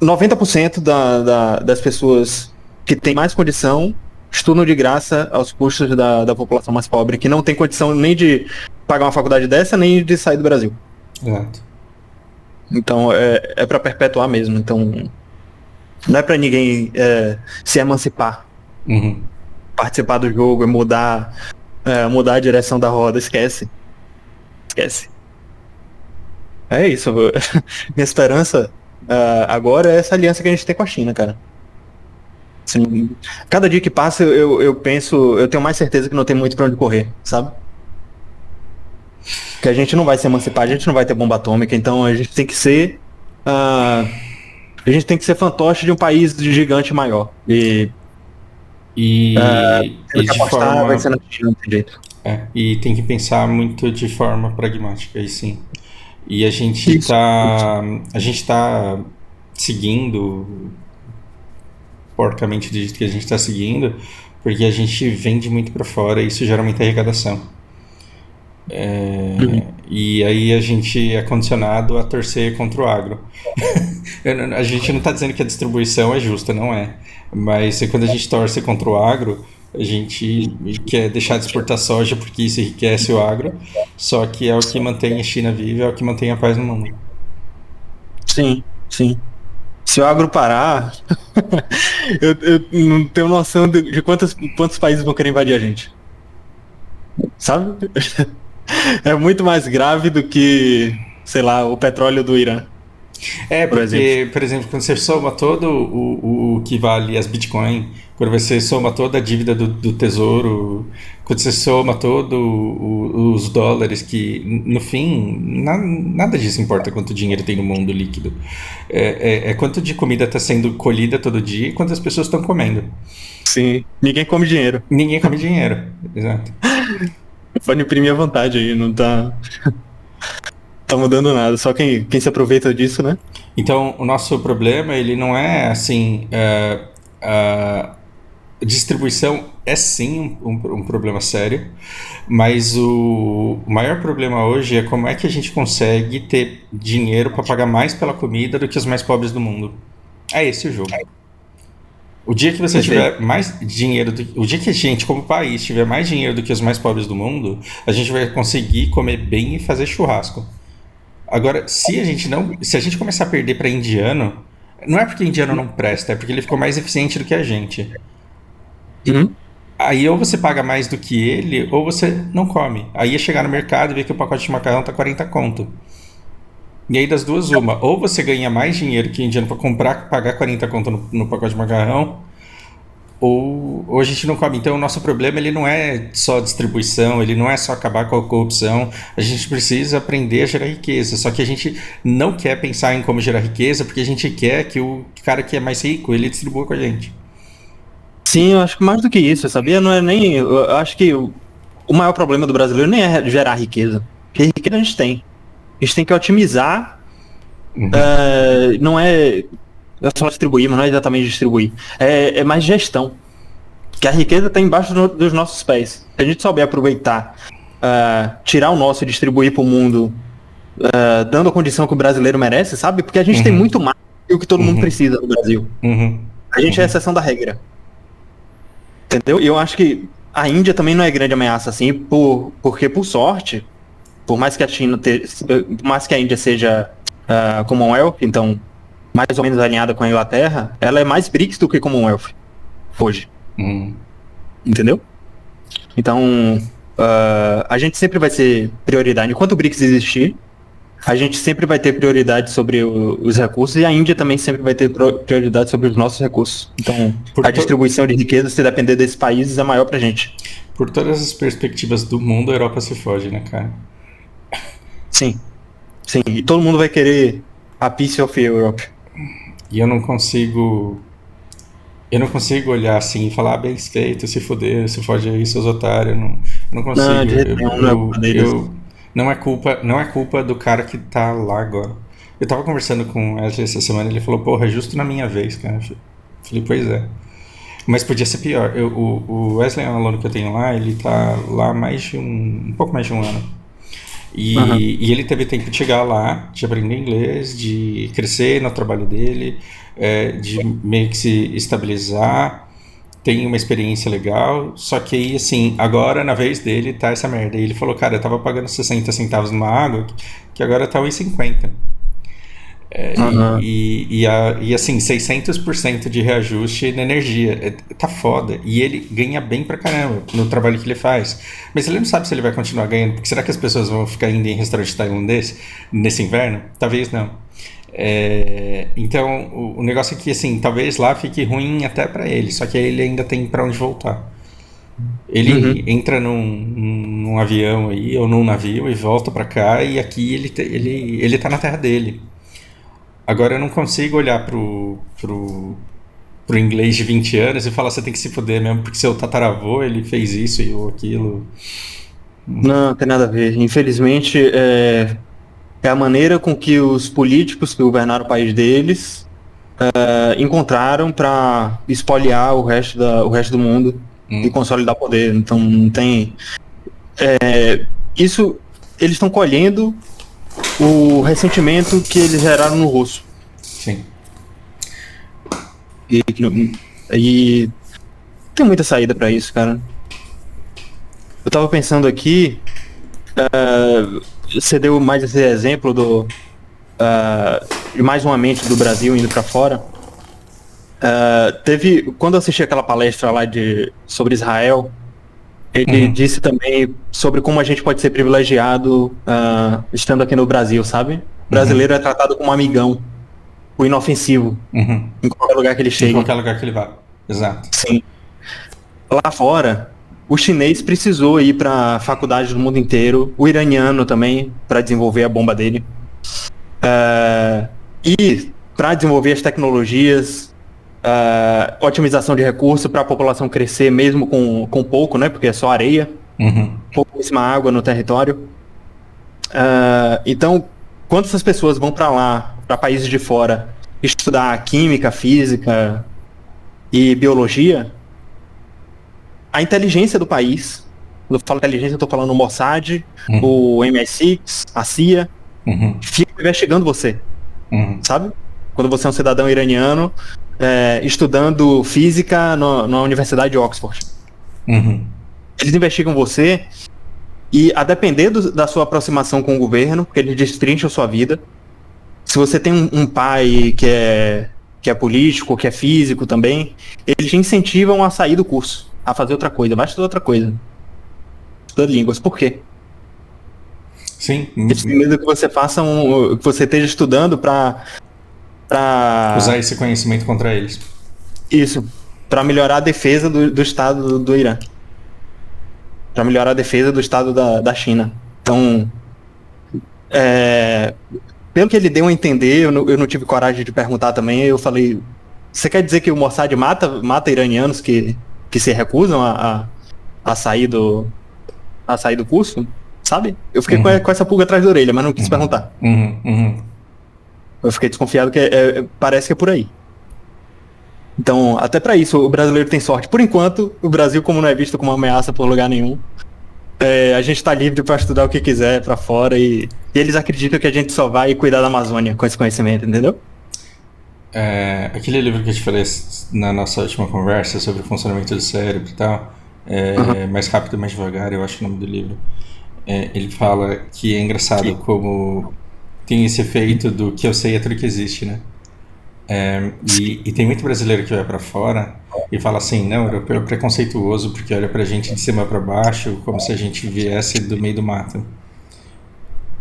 90% das pessoas que têm mais condição estudam de graça aos custos da população mais pobre, que não tem condição nem de pagar uma faculdade dessa, nem de sair do Brasil. Exato. Então, é para perpetuar mesmo. Então, não é para ninguém se emancipar. Participar do jogo e mudar a direção da roda. Esquece. É isso. Minha esperança agora é essa aliança que a gente tem com a China, cara. Assim, cada dia que passa eu penso, eu tenho mais certeza que não tem muito pra onde correr, sabe? Que a gente não vai se emancipar, a gente não vai ter bomba atômica, então a gente tem que ser fantoche de um país gigante maior. E de forma... vai ser na China, não tem jeito. E tem que pensar muito de forma pragmática, aí sim. E a gente tá seguindo porcamente do jeito que a gente está seguindo, porque a gente vende muito para fora e isso gera muita arrecadação. E aí a gente é condicionado a torcer contra o agro. A gente não está dizendo que a distribuição é justa, não é. Mas quando a gente torce contra o agro, a gente quer deixar de exportar soja porque isso enriquece o agro, só que é o que mantém a China viva, é o que mantém a paz no mundo. Sim. Se o agro parar, eu não tenho noção de quantos países vão querer invadir a gente. Sabe? É muito mais grave do que, sei lá, o petróleo do Irã. Porque, por exemplo, quando você soma todo o que vale as Bitcoin, quando você soma toda a dívida do tesouro, quando você soma todos os dólares, que no fim, nada disso importa quanto dinheiro tem no mundo líquido. É quanto de comida está sendo colhida todo dia e quantas pessoas estão comendo. Sim, ninguém come dinheiro. Ninguém come dinheiro, exato. Pode imprimir à vontade aí, não tá mudando nada, só quem se aproveita disso, né? Então, o nosso problema, ele não é assim... distribuição é sim um problema sério, mas o maior problema hoje é como é que a gente consegue ter dinheiro para pagar mais pela comida do que os mais pobres do mundo. É esse o jogo. O dia que você tiver mais dinheiro, o dia que a gente, como país, tiver mais dinheiro do que os mais pobres do mundo, a gente vai conseguir comer bem e fazer churrasco. Agora, se a gente começar a perder para indiano, não é porque indiano não presta, é porque ele ficou mais eficiente do que a gente. Aí ou você paga mais do que ele, ou você não come. Aí é chegar no mercado e ver que o pacote de macarrão tá 40 conto. E aí das duas uma, ou você ganha mais dinheiro que o indiano para pagar 40 conto no pacote de macarrão, ou a gente não come. Então o nosso problema ele não é só distribuição, ele não é só acabar com a corrupção, a gente precisa aprender a gerar riqueza, só que a gente não quer pensar em como gerar riqueza, porque a gente quer que o cara que é mais rico, ele distribua com a gente. Sim, eu acho que mais do que isso, sabia? Não é nem... Eu acho que o maior problema do brasileiro nem é gerar riqueza, porque riqueza a gente tem. A gente tem que otimizar, não é só distribuir, mas não é exatamente distribuir. É mais gestão. Que a riqueza está embaixo dos nossos pés. Se a gente souber aproveitar, tirar o nosso e distribuir para o mundo, dando a condição que o brasileiro merece, sabe? Porque a gente tem muito mais do que todo mundo precisa no Brasil. A gente é a exceção da regra. Entendeu? E eu acho que a Índia também não é grande ameaça, assim, porque por sorte, por mais que a Índia seja Commonwealth, então mais ou menos alinhada com a Inglaterra, ela é mais BRICS do que Commonwealth hoje. Entendeu? Então, a gente sempre vai ser prioridade. Enquanto o BRICS existir, a gente sempre vai ter prioridade sobre os recursos, e a Índia também sempre vai ter prioridade sobre os nossos recursos. Então, a distribuição de riqueza, se depender desses países, é maior pra gente. Por todas as perspectivas do mundo, a Europa se foge, né, cara? Sim. Sim, e todo mundo vai querer a Peace of Europe. E eu não consigo olhar assim e falar, bem feito, se foder, se foge aí, seus otários. Eu não consigo. Não, de jeito nenhum, não é culpa deles. Não é culpa do cara que tá lá agora. Eu tava conversando com o Wesley essa semana, ele falou, porra, é justo na minha vez, cara. Eu falei, pois é. Mas podia ser pior. O Wesley é um aluno que eu tenho lá, ele tá lá um pouco mais de um ano. E ele teve tempo de chegar lá, de aprender inglês, de crescer no trabalho dele, de meio que se estabilizar, tem uma experiência legal, só que aí, assim, agora na vez dele tá essa merda. E ele falou, cara, eu tava pagando 60 centavos numa água, que agora tá 1,50. E assim, 600% de reajuste na energia. Tá foda. E ele ganha bem pra caramba no trabalho que ele faz. Mas ele não sabe se ele vai continuar ganhando, porque será que as pessoas vão ficar indo em restaurante tailandês nesse inverno? Talvez não. Então, o negócio é que, assim, talvez lá fique ruim até pra ele, só que aí ele ainda tem pra onde voltar. Ele entra num avião aí, ou num navio, e volta pra cá, e aqui ele tá na terra dele. Agora eu não consigo olhar pro inglês de 20 anos e falar, você tem que se fuder mesmo, porque seu tataravô, ele fez isso ou aquilo. Não, tem nada a ver. Infelizmente, é a maneira com que os políticos que governaram o país deles encontraram para espoliar o resto do mundo e consolidar poder. Então não tem... isso, eles estão colhendo o ressentimento que eles geraram no russo. Sim. E tem muita saída para isso, cara. Eu tava pensando aqui, você deu mais esse exemplo de mais uma mente do Brasil indo para fora. Quando eu assisti aquela palestra lá sobre Israel, ele disse também sobre como a gente pode ser privilegiado estando aqui no Brasil, sabe? O brasileiro é tratado como um amigão, o inofensivo, em qualquer lugar que ele chegue. Em qualquer lugar que ele vá, exato. Sim. Lá fora, o chinês precisou ir para faculdades do mundo inteiro, o iraniano também, para desenvolver a bomba dele. E para desenvolver as tecnologias, otimização de recursos para a população crescer mesmo com pouco, né? Porque é só areia, pouquíssima água no território. Então, quando essas pessoas vão para lá, para países de fora, estudar química, física e biologia, a inteligência do país, quando eu falo inteligência, eu estou falando o Mossad, o MI6, a CIA, fica investigando você, sabe? Quando você é um cidadão iraniano estudando física na Universidade de Oxford. Eles investigam você e, a depender da sua aproximação com o governo, porque eles destrincham a sua vida, se você tem um pai que é político, que é físico também, eles te incentivam a sair do curso, a fazer outra coisa, vai estudar outra coisa. Estudar línguas. Por quê? Sim. Eles têm medo que você faça que você esteja estudando para usar esse conhecimento contra eles. Isso, para melhorar a defesa do Estado do Irã. Para melhorar a defesa do Estado da China. Então, pelo que ele deu a entender, eu não tive coragem de perguntar também, eu falei, você quer dizer que o Mossad mata iranianos que se recusam a sair do curso? Sabe? Eu fiquei com essa pulga atrás da orelha, mas não quis perguntar. Eu fiquei desconfiado que parece que é por aí. Então, até para isso, o brasileiro tem sorte. Por enquanto, o Brasil, como não é visto como uma ameaça por lugar nenhum, a gente está livre para estudar o que quiser para fora e eles acreditam que a gente só vai cuidar da Amazônia com esse conhecimento, entendeu? Aquele livro que eu te falei na nossa última conversa sobre o funcionamento do cérebro e tal, Mais Rápido, Mais Devagar, eu acho o nome do livro. Ele fala que é engraçado como tem esse efeito do que eu sei é tudo que existe, né? E tem muito brasileiro que vai pra fora e fala assim, não, o europeu é preconceituoso porque olha pra gente de cima pra baixo como se a gente viesse do meio do mato.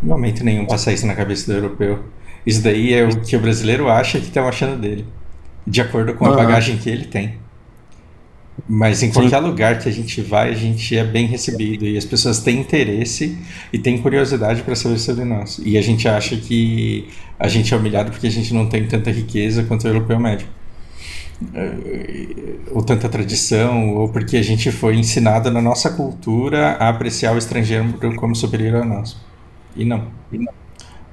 Em momento nenhum passa isso na cabeça do europeu. Isso daí é o que o brasileiro acha que estão achando dele, de acordo com a bagagem que ele tem. Mas em qualquer lugar que a gente vai, a gente é bem recebido e as pessoas têm interesse e têm curiosidade para saber sobre nós. E a gente acha que a gente é humilhado porque a gente não tem tanta riqueza quanto o europeu médio. Ou tanta tradição, ou porque a gente foi ensinado na nossa cultura a apreciar o estrangeiro como superior a nós. E não.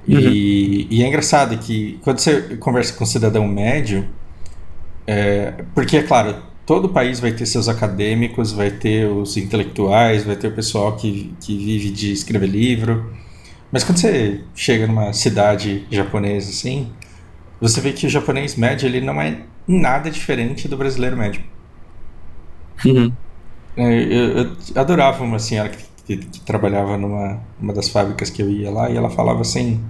E é engraçado que quando você conversa com um cidadão médio, porque é claro, todo país vai ter seus acadêmicos, vai ter os intelectuais, vai ter o pessoal que vive de escrever livro. Mas quando você chega numa cidade japonesa assim, você vê que o japonês médio ele não é nada diferente do brasileiro médio. Eu adorava uma senhora que trabalhava numa das fábricas que eu ia lá e ela falava assim: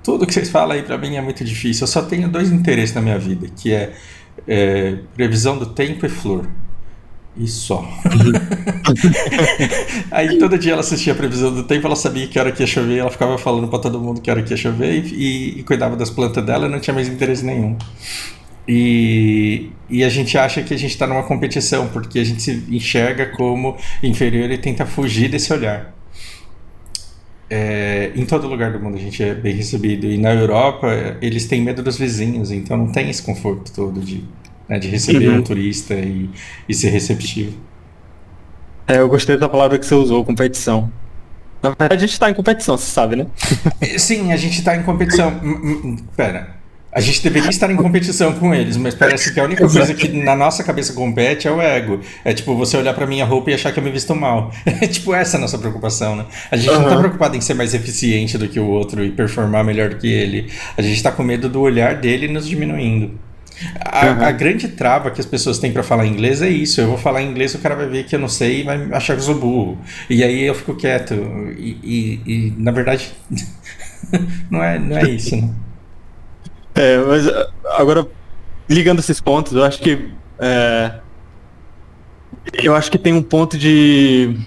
tudo que vocês falam aí pra mim é muito difícil, eu só tenho 2 interesses na minha vida, que é previsão do tempo e flor. E só. Aí todo dia ela assistia a previsão do tempo, ela sabia que hora que ia chover, ela ficava falando pra todo mundo que hora que ia chover e cuidava das plantas dela e não tinha mais interesse nenhum. E a gente acha que a gente tá numa competição, porque a gente se enxerga como inferior e tenta fugir desse olhar. Em todo lugar do mundo a gente é bem recebido. E na Europa eles têm medo dos vizinhos, então não tem esse conforto todo de receber um turista e ser receptivo. Eu gostei da palavra que você usou, competição. Na verdade a gente está em competição, você sabe, né? Sim, a gente está em competição. Pera, a gente deveria estar em competição com eles, mas parece que a única coisa que na nossa cabeça compete é o ego. É tipo você olhar pra minha roupa e achar que eu me visto mal. É tipo essa a nossa preocupação, né? A gente não tá preocupado em ser mais eficiente do que o outro e performar melhor do que ele. A gente tá com medo do olhar dele nos diminuindo. A grande trava que as pessoas têm pra falar inglês é isso. Eu vou falar inglês, o cara vai ver que eu não sei e vai achar que eu sou burro. E aí eu fico quieto. E na verdade, não é isso, né? Mas agora, ligando esses pontos, eu acho que tem um ponto de...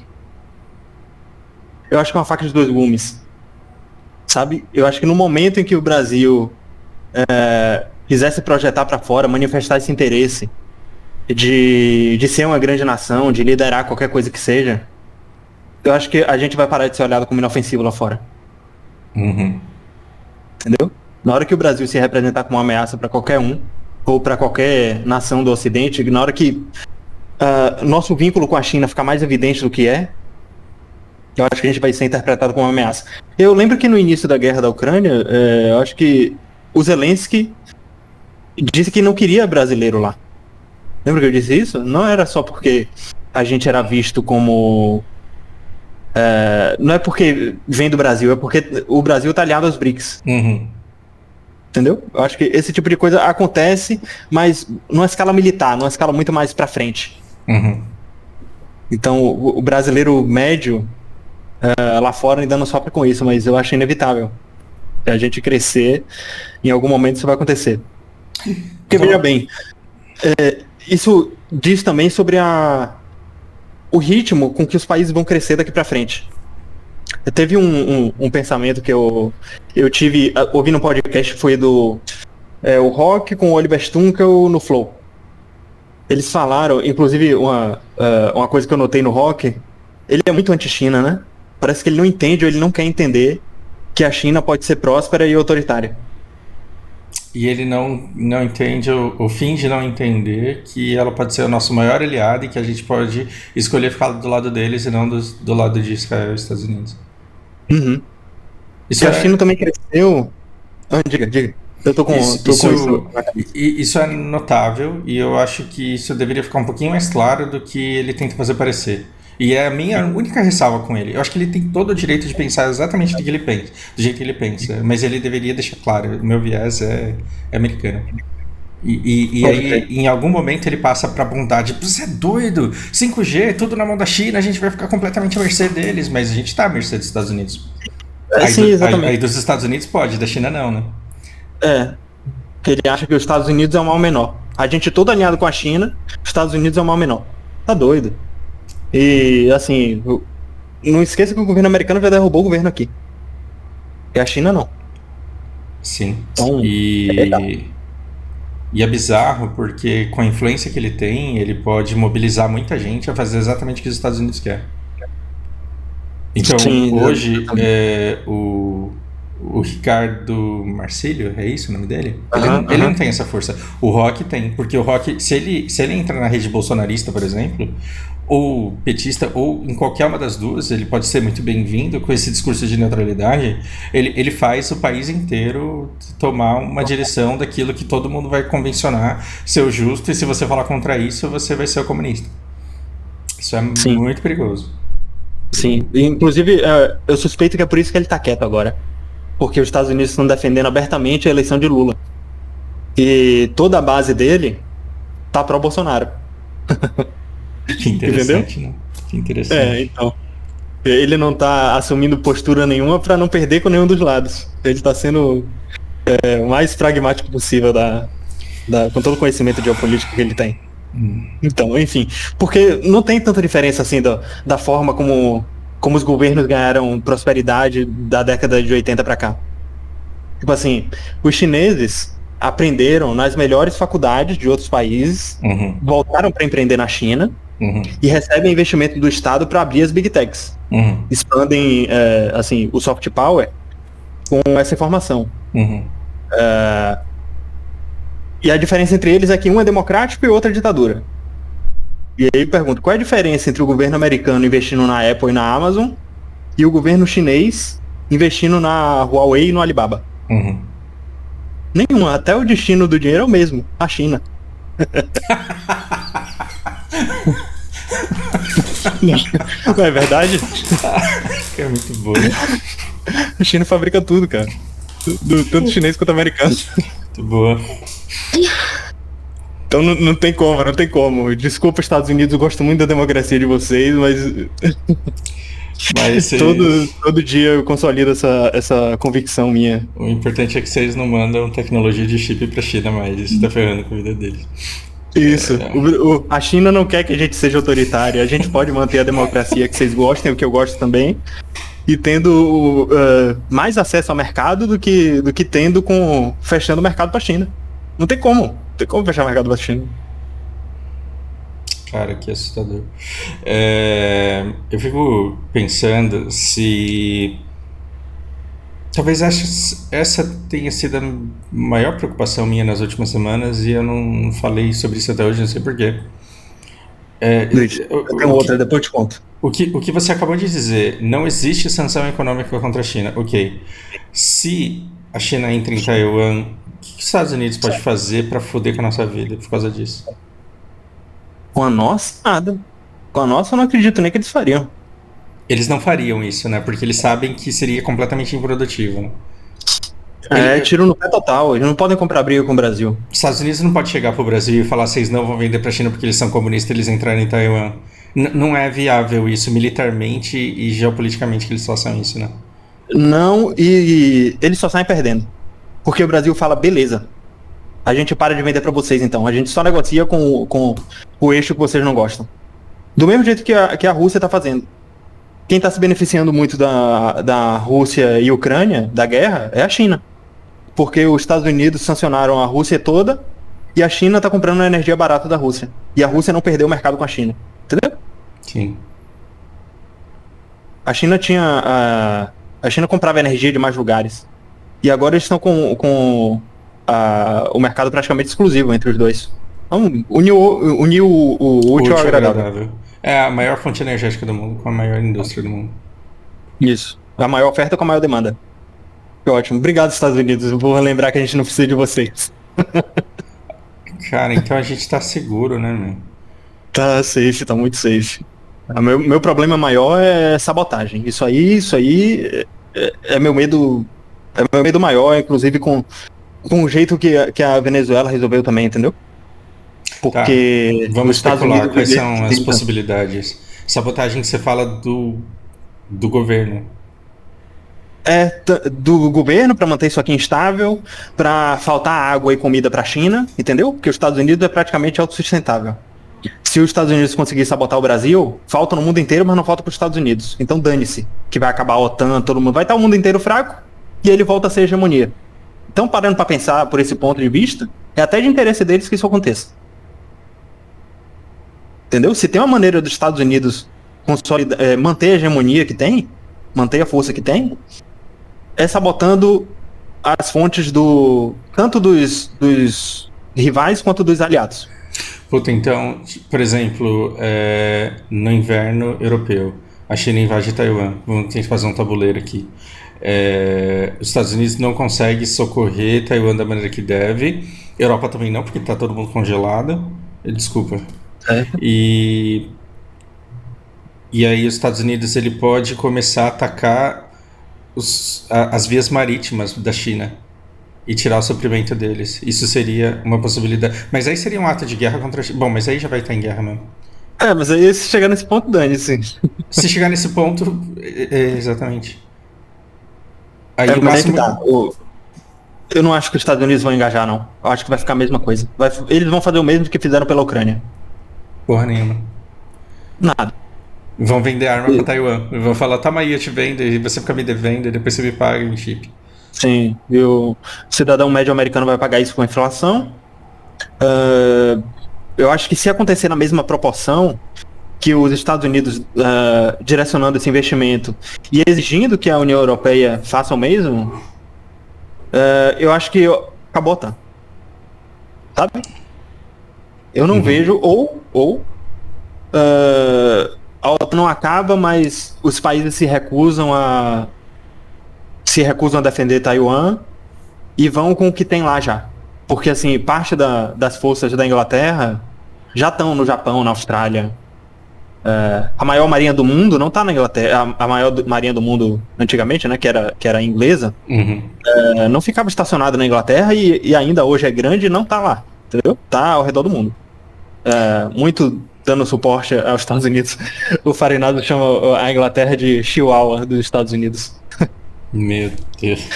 Eu acho que é uma faca de 2 gumes, sabe? Eu acho que no momento em que o Brasil quiser se projetar para fora, manifestar esse interesse de ser uma grande nação, de liderar qualquer coisa que seja, eu acho que a gente vai parar de ser olhado como inofensivo lá fora. Entendeu? Na hora que o Brasil se representar como uma ameaça para qualquer um, ou para qualquer nação do Ocidente, na hora que nosso vínculo com a China ficar mais evidente do que eu acho que a gente vai ser interpretado como uma ameaça. Eu lembro que no início da guerra da Ucrânia, eu acho que o Zelensky disse que não queria brasileiro lá. Lembra que eu disse isso? Não era só porque a gente era visto como... não é porque vem do Brasil, é porque o Brasil tá aliado aos BRICS. Entendeu? Eu acho que esse tipo de coisa acontece, mas numa escala militar, numa escala muito mais pra frente. Então, o brasileiro médio lá fora ainda não sofre com isso, mas eu acho inevitável. Se a gente crescer, em algum momento isso vai acontecer. Porque, veja bem, isso diz também sobre o ritmo com que os países vão crescer daqui pra frente. Teve um pensamento que eu tive ouvindo um podcast, foi do o Rock com o Oliver Stunkel no Flow. Eles falaram, inclusive uma coisa que eu notei no Rock, ele é muito anti-China, né? Parece que ele não entende ou ele não quer entender que a China pode ser próspera e autoritária. E ele não entende, ou finge não entender que ela pode ser o nosso maior aliado e que a gente pode escolher ficar do lado deles e não do lado de Israel e Estados Unidos. Isso a China também cresceu... diga. Eu tô com isso na cabeça. Isso é notável e eu acho que isso deveria ficar um pouquinho mais claro do que ele tenta fazer parecer. E é a minha única ressalva com ele. Eu acho que ele tem todo o direito de pensar exatamente do que ele pensa, do jeito que ele pensa, mas ele deveria deixar claro, o meu viés é americano. E aí, em algum momento, ele passa pra bondade. Você é doido? 5G, tudo na mão da China, a gente vai ficar completamente à mercê deles, mas a gente tá à mercê dos Estados Unidos. Sim, exatamente. Aí dos Estados Unidos pode, da China não, né? Ele acha que os Estados Unidos é o mal menor. A gente é todo alinhado com a China, os Estados Unidos é o mal menor. Tá doido. E, assim, não esqueça que o governo americano já derrubou o governo aqui. E a China não. Sim. Então, E é bizarro porque com a influência que ele tem, ele pode mobilizar muita gente a fazer exatamente o que os Estados Unidos querem. Então, sim, hoje, o Ricardo Marcílio, é isso o nome dele? Ele não tem essa força. O Rock tem, porque o Rock, se ele entra na rede bolsonarista, por exemplo, ou petista, ou em qualquer uma das duas, ele pode ser muito bem-vindo com esse discurso de neutralidade. Ele faz o país inteiro tomar uma direção daquilo que todo mundo vai convencionar ser o justo, e se você falar contra isso, você vai ser o comunista. Isso é muito perigoso. Sim, inclusive eu suspeito que é por isso que ele tá quieto agora. Porque os Estados Unidos estão defendendo abertamente a eleição de Lula. E toda a base dele tá pró-Bolsonaro. Que interessante, né? Que interessante. Então. Ele não tá assumindo postura nenhuma pra não perder com nenhum dos lados. Ele tá sendo o mais pragmático possível com todo o conhecimento geopolítico que ele tem. Então, enfim. Porque não tem tanta diferença assim da forma como os governos ganharam prosperidade da década de 80 pra cá. Tipo assim, os chineses aprenderam nas melhores faculdades de outros países, voltaram para empreender na China e recebem investimento do Estado para abrir as Big Techs. Expandem assim, o soft power com essa informação. E a diferença entre eles é que um é democrático e o outro é ditadura. E aí eu pergunto, qual é a diferença entre o governo americano investindo na Apple e na Amazon e o governo chinês investindo na Huawei e no Alibaba? Nenhuma, até o destino do dinheiro é o mesmo, a China. Não é verdade? É muito bom. A China fabrica tudo, cara. Tanto chinês quanto americano. Muito boa. Então não tem como. Desculpa, Estados Unidos, eu gosto muito da democracia de vocês, mas todo dia eu consolido essa convicção minha. O importante é que vocês não mandam tecnologia de chip pra China mais, isso tá ferrando com a vida deles. Isso. A China não quer que a gente seja autoritário, a gente pode manter a democracia que vocês gostem, o que eu gosto também, e tendo mais acesso ao mercado do que tendo fechando o mercado pra China. Não tem como fechar o mercado pra China. Cara, que assustador. Eu fico pensando se... Talvez essa tenha sido a maior preocupação minha nas últimas semanas e eu não falei sobre isso até hoje, não sei porquê. Eu tenho outra, depois eu te conto. O que você acabou de dizer, não existe sanção econômica contra a China. Ok. Se a China entra em Taiwan, o que os Estados Unidos pode fazer pra foder com a nossa vida por causa disso? Com a nossa, nada. Com a nossa eu não acredito nem que eles fariam. Eles não fariam isso, né? Porque eles sabem que seria completamente improdutivo. Tiro no pé total. Eles não podem comprar briga com o Brasil. Os Estados Unidos não pode chegar pro Brasil e falar vocês não vão vender pra China porque eles são comunistas e eles entrarem em Taiwan. Não é viável isso militarmente e geopoliticamente que eles façam isso, né? Não, e eles só saem perdendo. Porque o Brasil fala, beleza, a gente para de vender pra vocês então. A gente só negocia com o eixo que vocês não gostam. Do mesmo jeito que a Rússia tá fazendo. Quem tá se beneficiando muito da Rússia e Ucrânia, da guerra, é a China. Porque os Estados Unidos sancionaram a Rússia toda e a China tá comprando a energia barata da Rússia. E a Rússia não perdeu o mercado com a China. Entendeu? Sim. A China a China comprava energia de mais lugares. E agora eles estão com o mercado praticamente exclusivo entre os dois. Então, uniu o útil ao agradável. É a maior fonte energética do mundo, com a maior indústria do mundo. Isso. A maior oferta com a maior demanda. Que ótimo. Obrigado, Estados Unidos. Eu vou lembrar que a gente não precisa de vocês. Cara, então a gente tá seguro, né, meu? Tá safe, tá muito safe. Meu problema maior é sabotagem. Isso aí é meu medo. É meu medo maior, inclusive com o jeito que a Venezuela resolveu também, entendeu? Tá, Porque vamos os Estados especular. Unidos. Quais são as possibilidades? Sabotagem que você fala do governo. Do governo para manter isso aqui instável, para faltar água e comida para a China, entendeu? Porque os Estados Unidos é praticamente autossustentável. Se os Estados Unidos conseguir sabotar o Brasil, falta no mundo inteiro, mas não falta para os Estados Unidos. Então dane-se, que vai acabar a OTAN, todo mundo vai estar o mundo inteiro fraco e ele volta a ser hegemonia. Então, parando para pensar por esse ponto de vista, é até de interesse deles que isso aconteça. Entendeu? Se tem uma maneira dos Estados Unidos manter a hegemonia que tem, manter a força que tem, é sabotando as fontes tanto dos rivais quanto dos aliados. Puta, então, por exemplo, no inverno europeu, a China invade Taiwan. Vamos tentar fazer um tabuleiro aqui. Os Estados Unidos não conseguem socorrer Taiwan da maneira que deve. Europa também não, porque está todo mundo congelado. Desculpa. E aí os Estados Unidos ele pode começar a atacar as vias marítimas da China e tirar o suprimento deles. Isso seria uma possibilidade. Mas aí seria um ato de guerra contra a China. Bom, mas aí já vai estar em guerra mesmo. Mas aí se chegar nesse ponto, dane-se. Se chegar nesse ponto, exatamente. Aí o mas máximo... tá. Eu não acho que os Estados Unidos vão engajar, não. Eu acho que vai ficar a mesma coisa. Eles vão fazer o mesmo que fizeram pela Ucrânia. Porra nenhuma. Nada. Vão vender arma pra Taiwan. Vão falar, toma aí, eu te vendo, e você fica me devendo, e depois você me paga em chip. Sim, e o cidadão médio americano vai pagar isso com a inflação. Eu acho que se acontecer na mesma proporção que os Estados Unidos direcionando esse investimento e exigindo que a União Europeia faça o mesmo, eu acho que acabou, tá? Sabe? Eu não vejo, a OTAN não acaba, mas os países se recusam a defender Taiwan e vão com o que tem lá já. Porque, assim, parte das forças da Inglaterra já estão no Japão, na Austrália. A maior marinha do mundo não está na Inglaterra. A maior marinha do mundo, antigamente, né, que era inglesa, não ficava estacionada na Inglaterra e ainda hoje é grande e não está lá. Entendeu? Tá ao redor do mundo. Muito dando suporte aos Estados Unidos. O Farinado chama a Inglaterra de Chihuahua dos Estados Unidos. Meu Deus.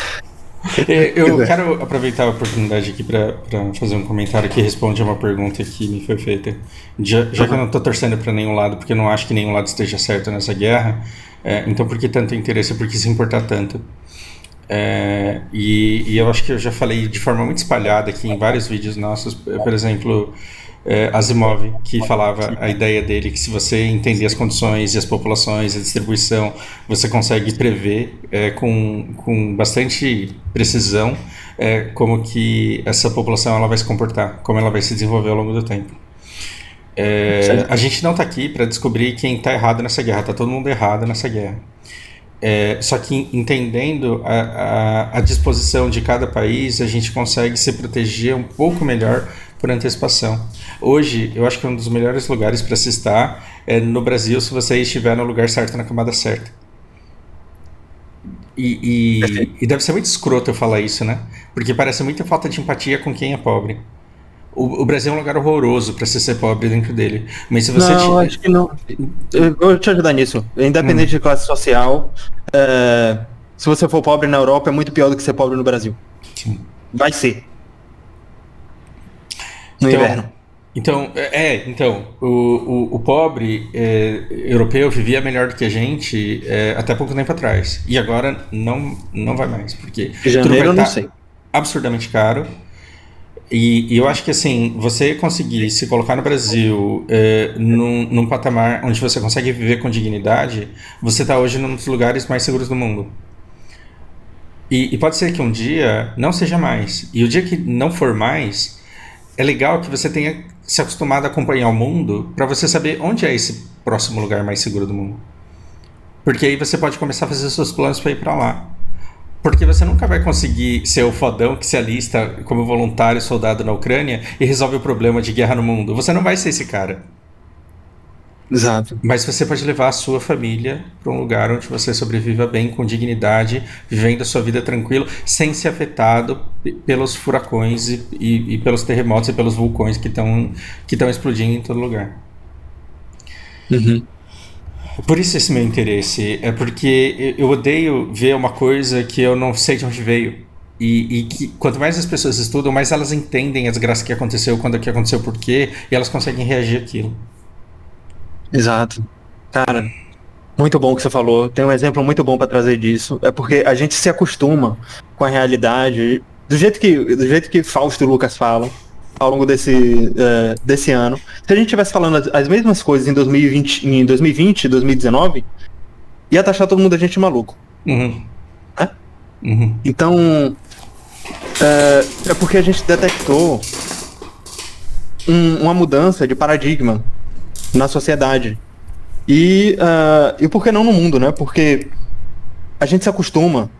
Eu quero aproveitar a oportunidade aqui para fazer um comentário que responde a uma pergunta que me foi feita. Já que eu não estou torcendo para nenhum lado, porque eu não acho que nenhum lado esteja certo nessa guerra, então por que tanto interesse, por que se importar tanto? E eu acho que eu já falei de forma muito espalhada aqui em vários vídeos nossos, por exemplo, Asimov, que falava a ideia dele que se você entender as condições e as populações, a distribuição, você consegue prever com bastante precisão como que essa população ela vai se comportar, como ela vai se desenvolver ao longo do tempo. A gente não está aqui para descobrir quem está errado nessa guerra, está todo mundo errado nessa guerra. Só que entendendo a disposição de cada país, a gente consegue se proteger um pouco melhor por antecipação. Hoje, eu acho que um dos melhores lugares para se estar é no Brasil, se você estiver no lugar certo, na camada certa. E deve ser muito escroto eu falar isso, né? Porque parece muita falta de empatia com quem é pobre. O Brasil é um lugar horroroso para se ser pobre dentro dele. Mas se você não, acho que não. Eu vou te ajudar nisso. Independente de classe social, se você for pobre na Europa, é muito pior do que ser pobre no Brasil. Sim. Vai ser. No inverno. Então, o pobre europeu vivia melhor do que a gente até pouco tempo atrás. E agora não vai mais, porque Janeiro eu não sei. Absurdamente caro. E eu acho que assim, você conseguir se colocar no Brasil num patamar onde você consegue viver com dignidade, você está hoje num dos lugares mais seguros do mundo. E pode ser que um dia não seja mais. E o dia que não for mais, é legal que você tenha se acostumado a acompanhar o mundo para você saber onde é esse próximo lugar mais seguro do mundo. Porque aí você pode começar a fazer seus planos para ir para lá. Porque você nunca vai conseguir ser o fodão que se alista como voluntário soldado na Ucrânia e resolve o problema de guerra no mundo. Você não vai ser esse cara. Exato. Mas você pode levar a sua família para um lugar onde você sobreviva bem, com dignidade, vivendo a sua vida tranquilo, sem ser afetado pelos furacões e pelos terremotos e pelos vulcões que estão explodindo em todo lugar. Uhum. Por isso esse meu interesse. É porque eu odeio ver uma coisa que eu não sei de onde veio. E que quanto mais as pessoas estudam, mais elas entendem a desgraça que aconteceu, quando que aconteceu, por quê, e elas conseguem reagir àquilo. Exato. Cara, muito bom o que você falou. Tem um exemplo muito bom para trazer disso. É porque a gente se acostuma com a realidade do jeito que Fausto e Lucas falam ao longo desse ano. Se a gente estivesse falando as mesmas coisas em 2020, 2019, ia taxar todo mundo de gente maluco. Uhum. Né? Uhum. Então, é porque a gente detectou uma mudança de paradigma na sociedade. E por que não no mundo, né? Porque a gente se acostuma.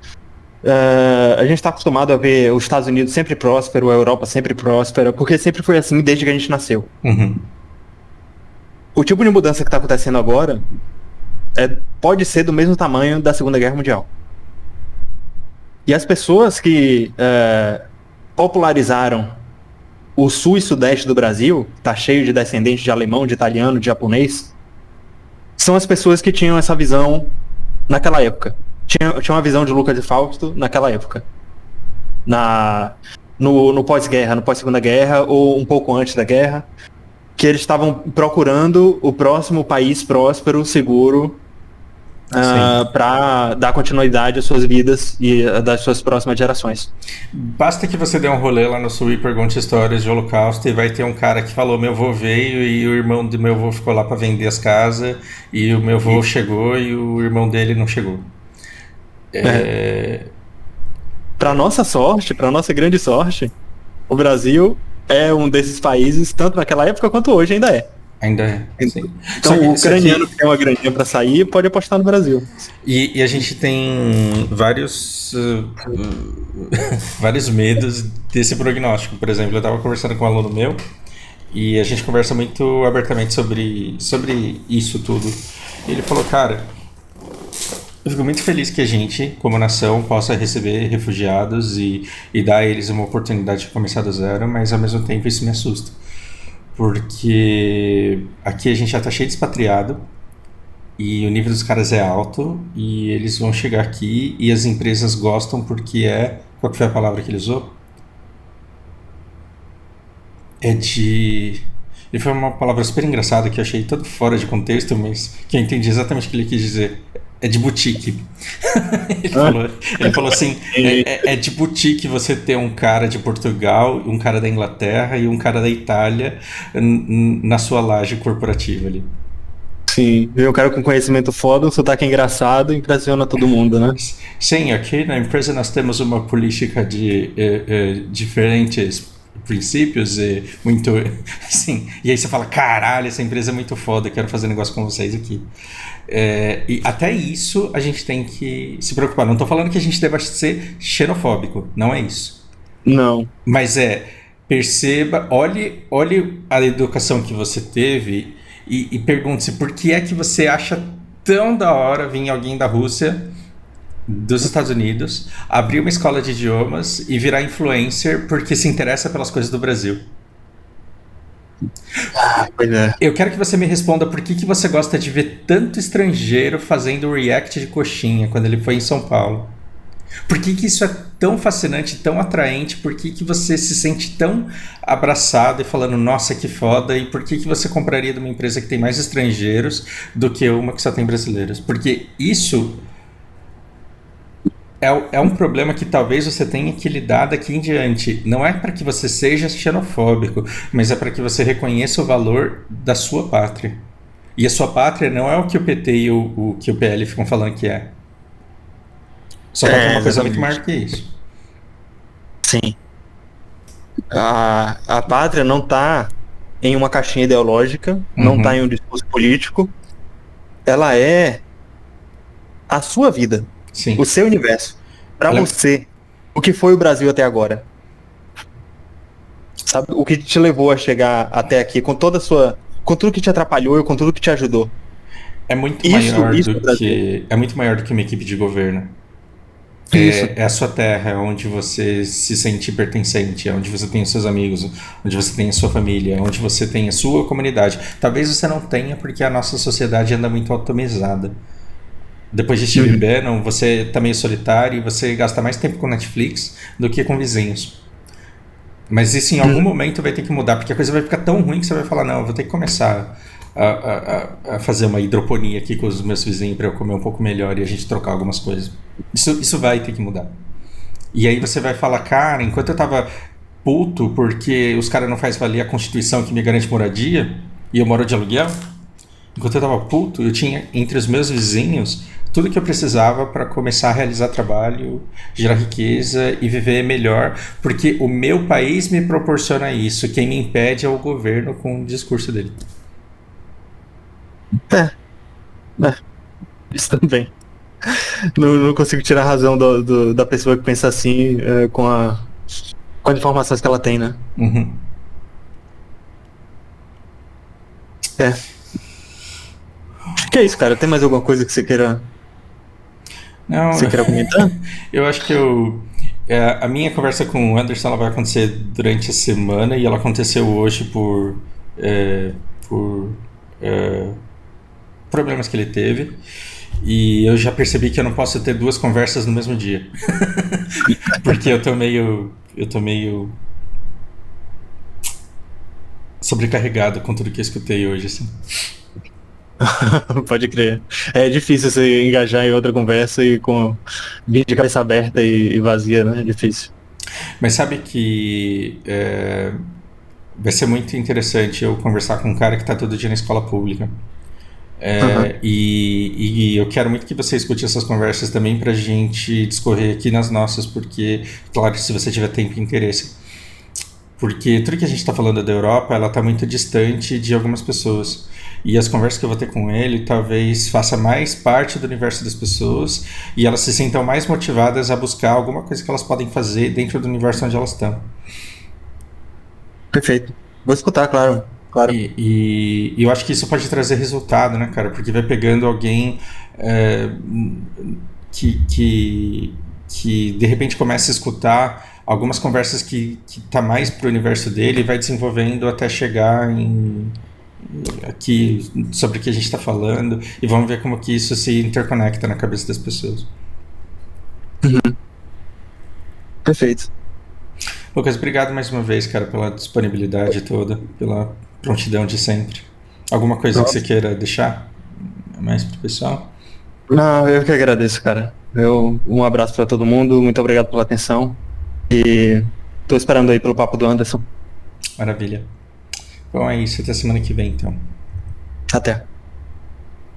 A gente está acostumado a ver os Estados Unidos sempre próspero, a Europa sempre próspera, porque sempre foi assim desde que a gente nasceu. Uhum. O tipo de mudança que está acontecendo agora pode ser do mesmo tamanho da Segunda Guerra Mundial. E as pessoas que popularizaram o sul e sudeste do Brasil, tá cheio de descendentes de alemão, de italiano, de japonês, são as pessoas que tinham essa visão naquela época. Tinha uma visão de Lucas e Fausto naquela época. No pós-guerra, no pós-segunda guerra, ou um pouco antes da guerra, que eles estavam procurando o próximo país próspero, seguro, para dar continuidade às suas vidas e das suas próximas gerações. Basta que você dê um rolê lá no sul e pergunte histórias de holocausto e vai ter um cara que falou: meu avô veio e o irmão do meu avô ficou lá para vender as casas e o meu avô chegou e o irmão dele não chegou. Para nossa sorte, para nossa grande sorte, o Brasil é um desses países, tanto naquela época quanto hoje ainda é. Ainda é. Sim. Então o ucraniano que tem uma graninha para sair pode apostar no Brasil. E a gente tem vários medos desse prognóstico. Por exemplo, eu estava conversando com um aluno meu e a gente conversa muito abertamente sobre isso tudo. E ele falou: cara, eu fico muito feliz que a gente, como nação, possa receber refugiados e dar a eles uma oportunidade de começar do zero, mas ao mesmo tempo isso me assusta. Porque aqui a gente já tá cheio de expatriado e o nível dos caras é alto e eles vão chegar aqui e as empresas gostam porque qual que foi a palavra que ele usou? Ele foi uma palavra super engraçada que eu achei todo fora de contexto, mas que eu entendi exatamente o que ele quis dizer. É de boutique. Ele falou assim, é de boutique você ter um cara de Portugal, um cara da Inglaterra e um cara da Itália na sua laje corporativa ali. Sim, ver um cara com conhecimento foda, um sotaque engraçado, impressiona todo mundo, né? Sim, aqui na empresa nós temos uma política de diferentes princípios e muito... Assim, e aí você fala: caralho, essa empresa é muito foda, quero fazer negócio com vocês aqui. E até isso a gente tem que se preocupar. Não estou falando que a gente deva ser xenofóbico, não é isso. Não. Mas perceba, olhe a educação que você teve e pergunte-se por que é que você acha tão da hora vir alguém da Rússia, dos Estados Unidos, abrir uma escola de idiomas e virar influencer porque se interessa pelas coisas do Brasil. Pois é. Eu quero que você me responda por que você gosta de ver tanto estrangeiro fazendo react de coxinha quando ele foi em São Paulo. Por que isso é tão fascinante, tão atraente? Por que você se sente tão abraçado e falando: nossa, que foda? E por que você compraria de uma empresa que tem mais estrangeiros do que uma que só tem brasileiros? Porque isso é um problema que talvez você tenha que lidar daqui em diante. Não é para que você seja xenofóbico, mas é para que você reconheça o valor da sua pátria. E a sua pátria não é o que o PT e o que o PL ficam falando que é. Só que é uma coisa muito maior que isso. Sim. A pátria não está em uma caixinha ideológica, não está em um discurso político. Ela é a sua vida. Sim. O seu universo. Pra Ela- você, o que foi o Brasil até agora? Sabe? O que te levou a chegar até aqui, com toda a sua. Com tudo que te atrapalhou e com tudo que te ajudou. Isso é o Brasil. É muito maior do que uma equipe de governo. Isso. É a sua terra, é onde você se sente pertencente, é onde você tem os seus amigos, onde você tem a sua família, onde você tem a sua comunidade. Talvez você não tenha porque a nossa sociedade anda muito atomizada. Depois de Steve Uhum. Bannon, você tá meio solitário e você gasta mais tempo com Netflix do que com vizinhos. Mas isso em algum Uhum. momento vai ter que mudar, porque a coisa vai ficar tão ruim que você vai falar, não, eu vou ter que começar a fazer uma hidroponia aqui com os meus vizinhos para eu comer um pouco melhor e a gente trocar algumas coisas. Isso vai ter que mudar. E aí você vai falar, cara, enquanto eu tava puto porque os caras não fazem valer a Constituição que me garante moradia e eu moro de aluguel, enquanto eu tava puto, eu tinha entre os meus vizinhos tudo que eu precisava para começar a realizar trabalho, gerar riqueza e viver melhor, porque o meu país me proporciona isso. Quem me impede é o governo com o discurso dele. É, é, isso também. Não consigo tirar a razão da pessoa que pensa assim, com as informações que ela tem, né? Uhum. É. Que é isso, cara? Tem mais alguma coisa que Não, você queira comentar? eu acho que a minha conversa com o Anderson ela vai acontecer durante a semana e ela aconteceu hoje por problemas que ele teve. E eu já percebi que eu não posso ter duas conversas no mesmo dia. Porque eu tô meio sobrecarregado com tudo que eu escutei hoje, assim. Pode crer. É difícil você engajar em outra conversa e com vir de cabeça aberta e vazia, né? É difícil. Mas sabe que vai ser muito interessante eu conversar com um cara que está todo dia na escola pública. Aham. E eu quero muito que você escute essas conversas também pra gente discorrer aqui nas nossas, porque, claro, se você tiver tempo e interesse. Porque tudo que a gente está falando da Europa, ela está muito distante de algumas pessoas. E as conversas que eu vou ter com ele talvez faça mais parte do universo das pessoas e elas se sintam mais motivadas a buscar alguma coisa que elas podem fazer dentro do universo onde elas estão. Perfeito. Vou escutar, claro. Claro. E eu acho que isso pode trazer resultado, né, cara? Porque vai pegando alguém é, que de repente começa a escutar algumas conversas que tá mais pro universo dele e vai desenvolvendo até chegar aqui sobre o que a gente está falando e vamos ver como que isso se interconecta na cabeça das pessoas. Uhum. Perfeito. Lucas, obrigado mais uma vez, cara, pela disponibilidade toda, pela prontidão de sempre. Alguma coisa que você Nossa. queira deixar mais pro pessoal? Não, eu que agradeço, cara. Um abraço pra todo mundo, muito obrigado pela atenção e tô esperando aí pelo papo do Anderson. Maravilha. Bom, é isso. Até semana que vem, então. Até.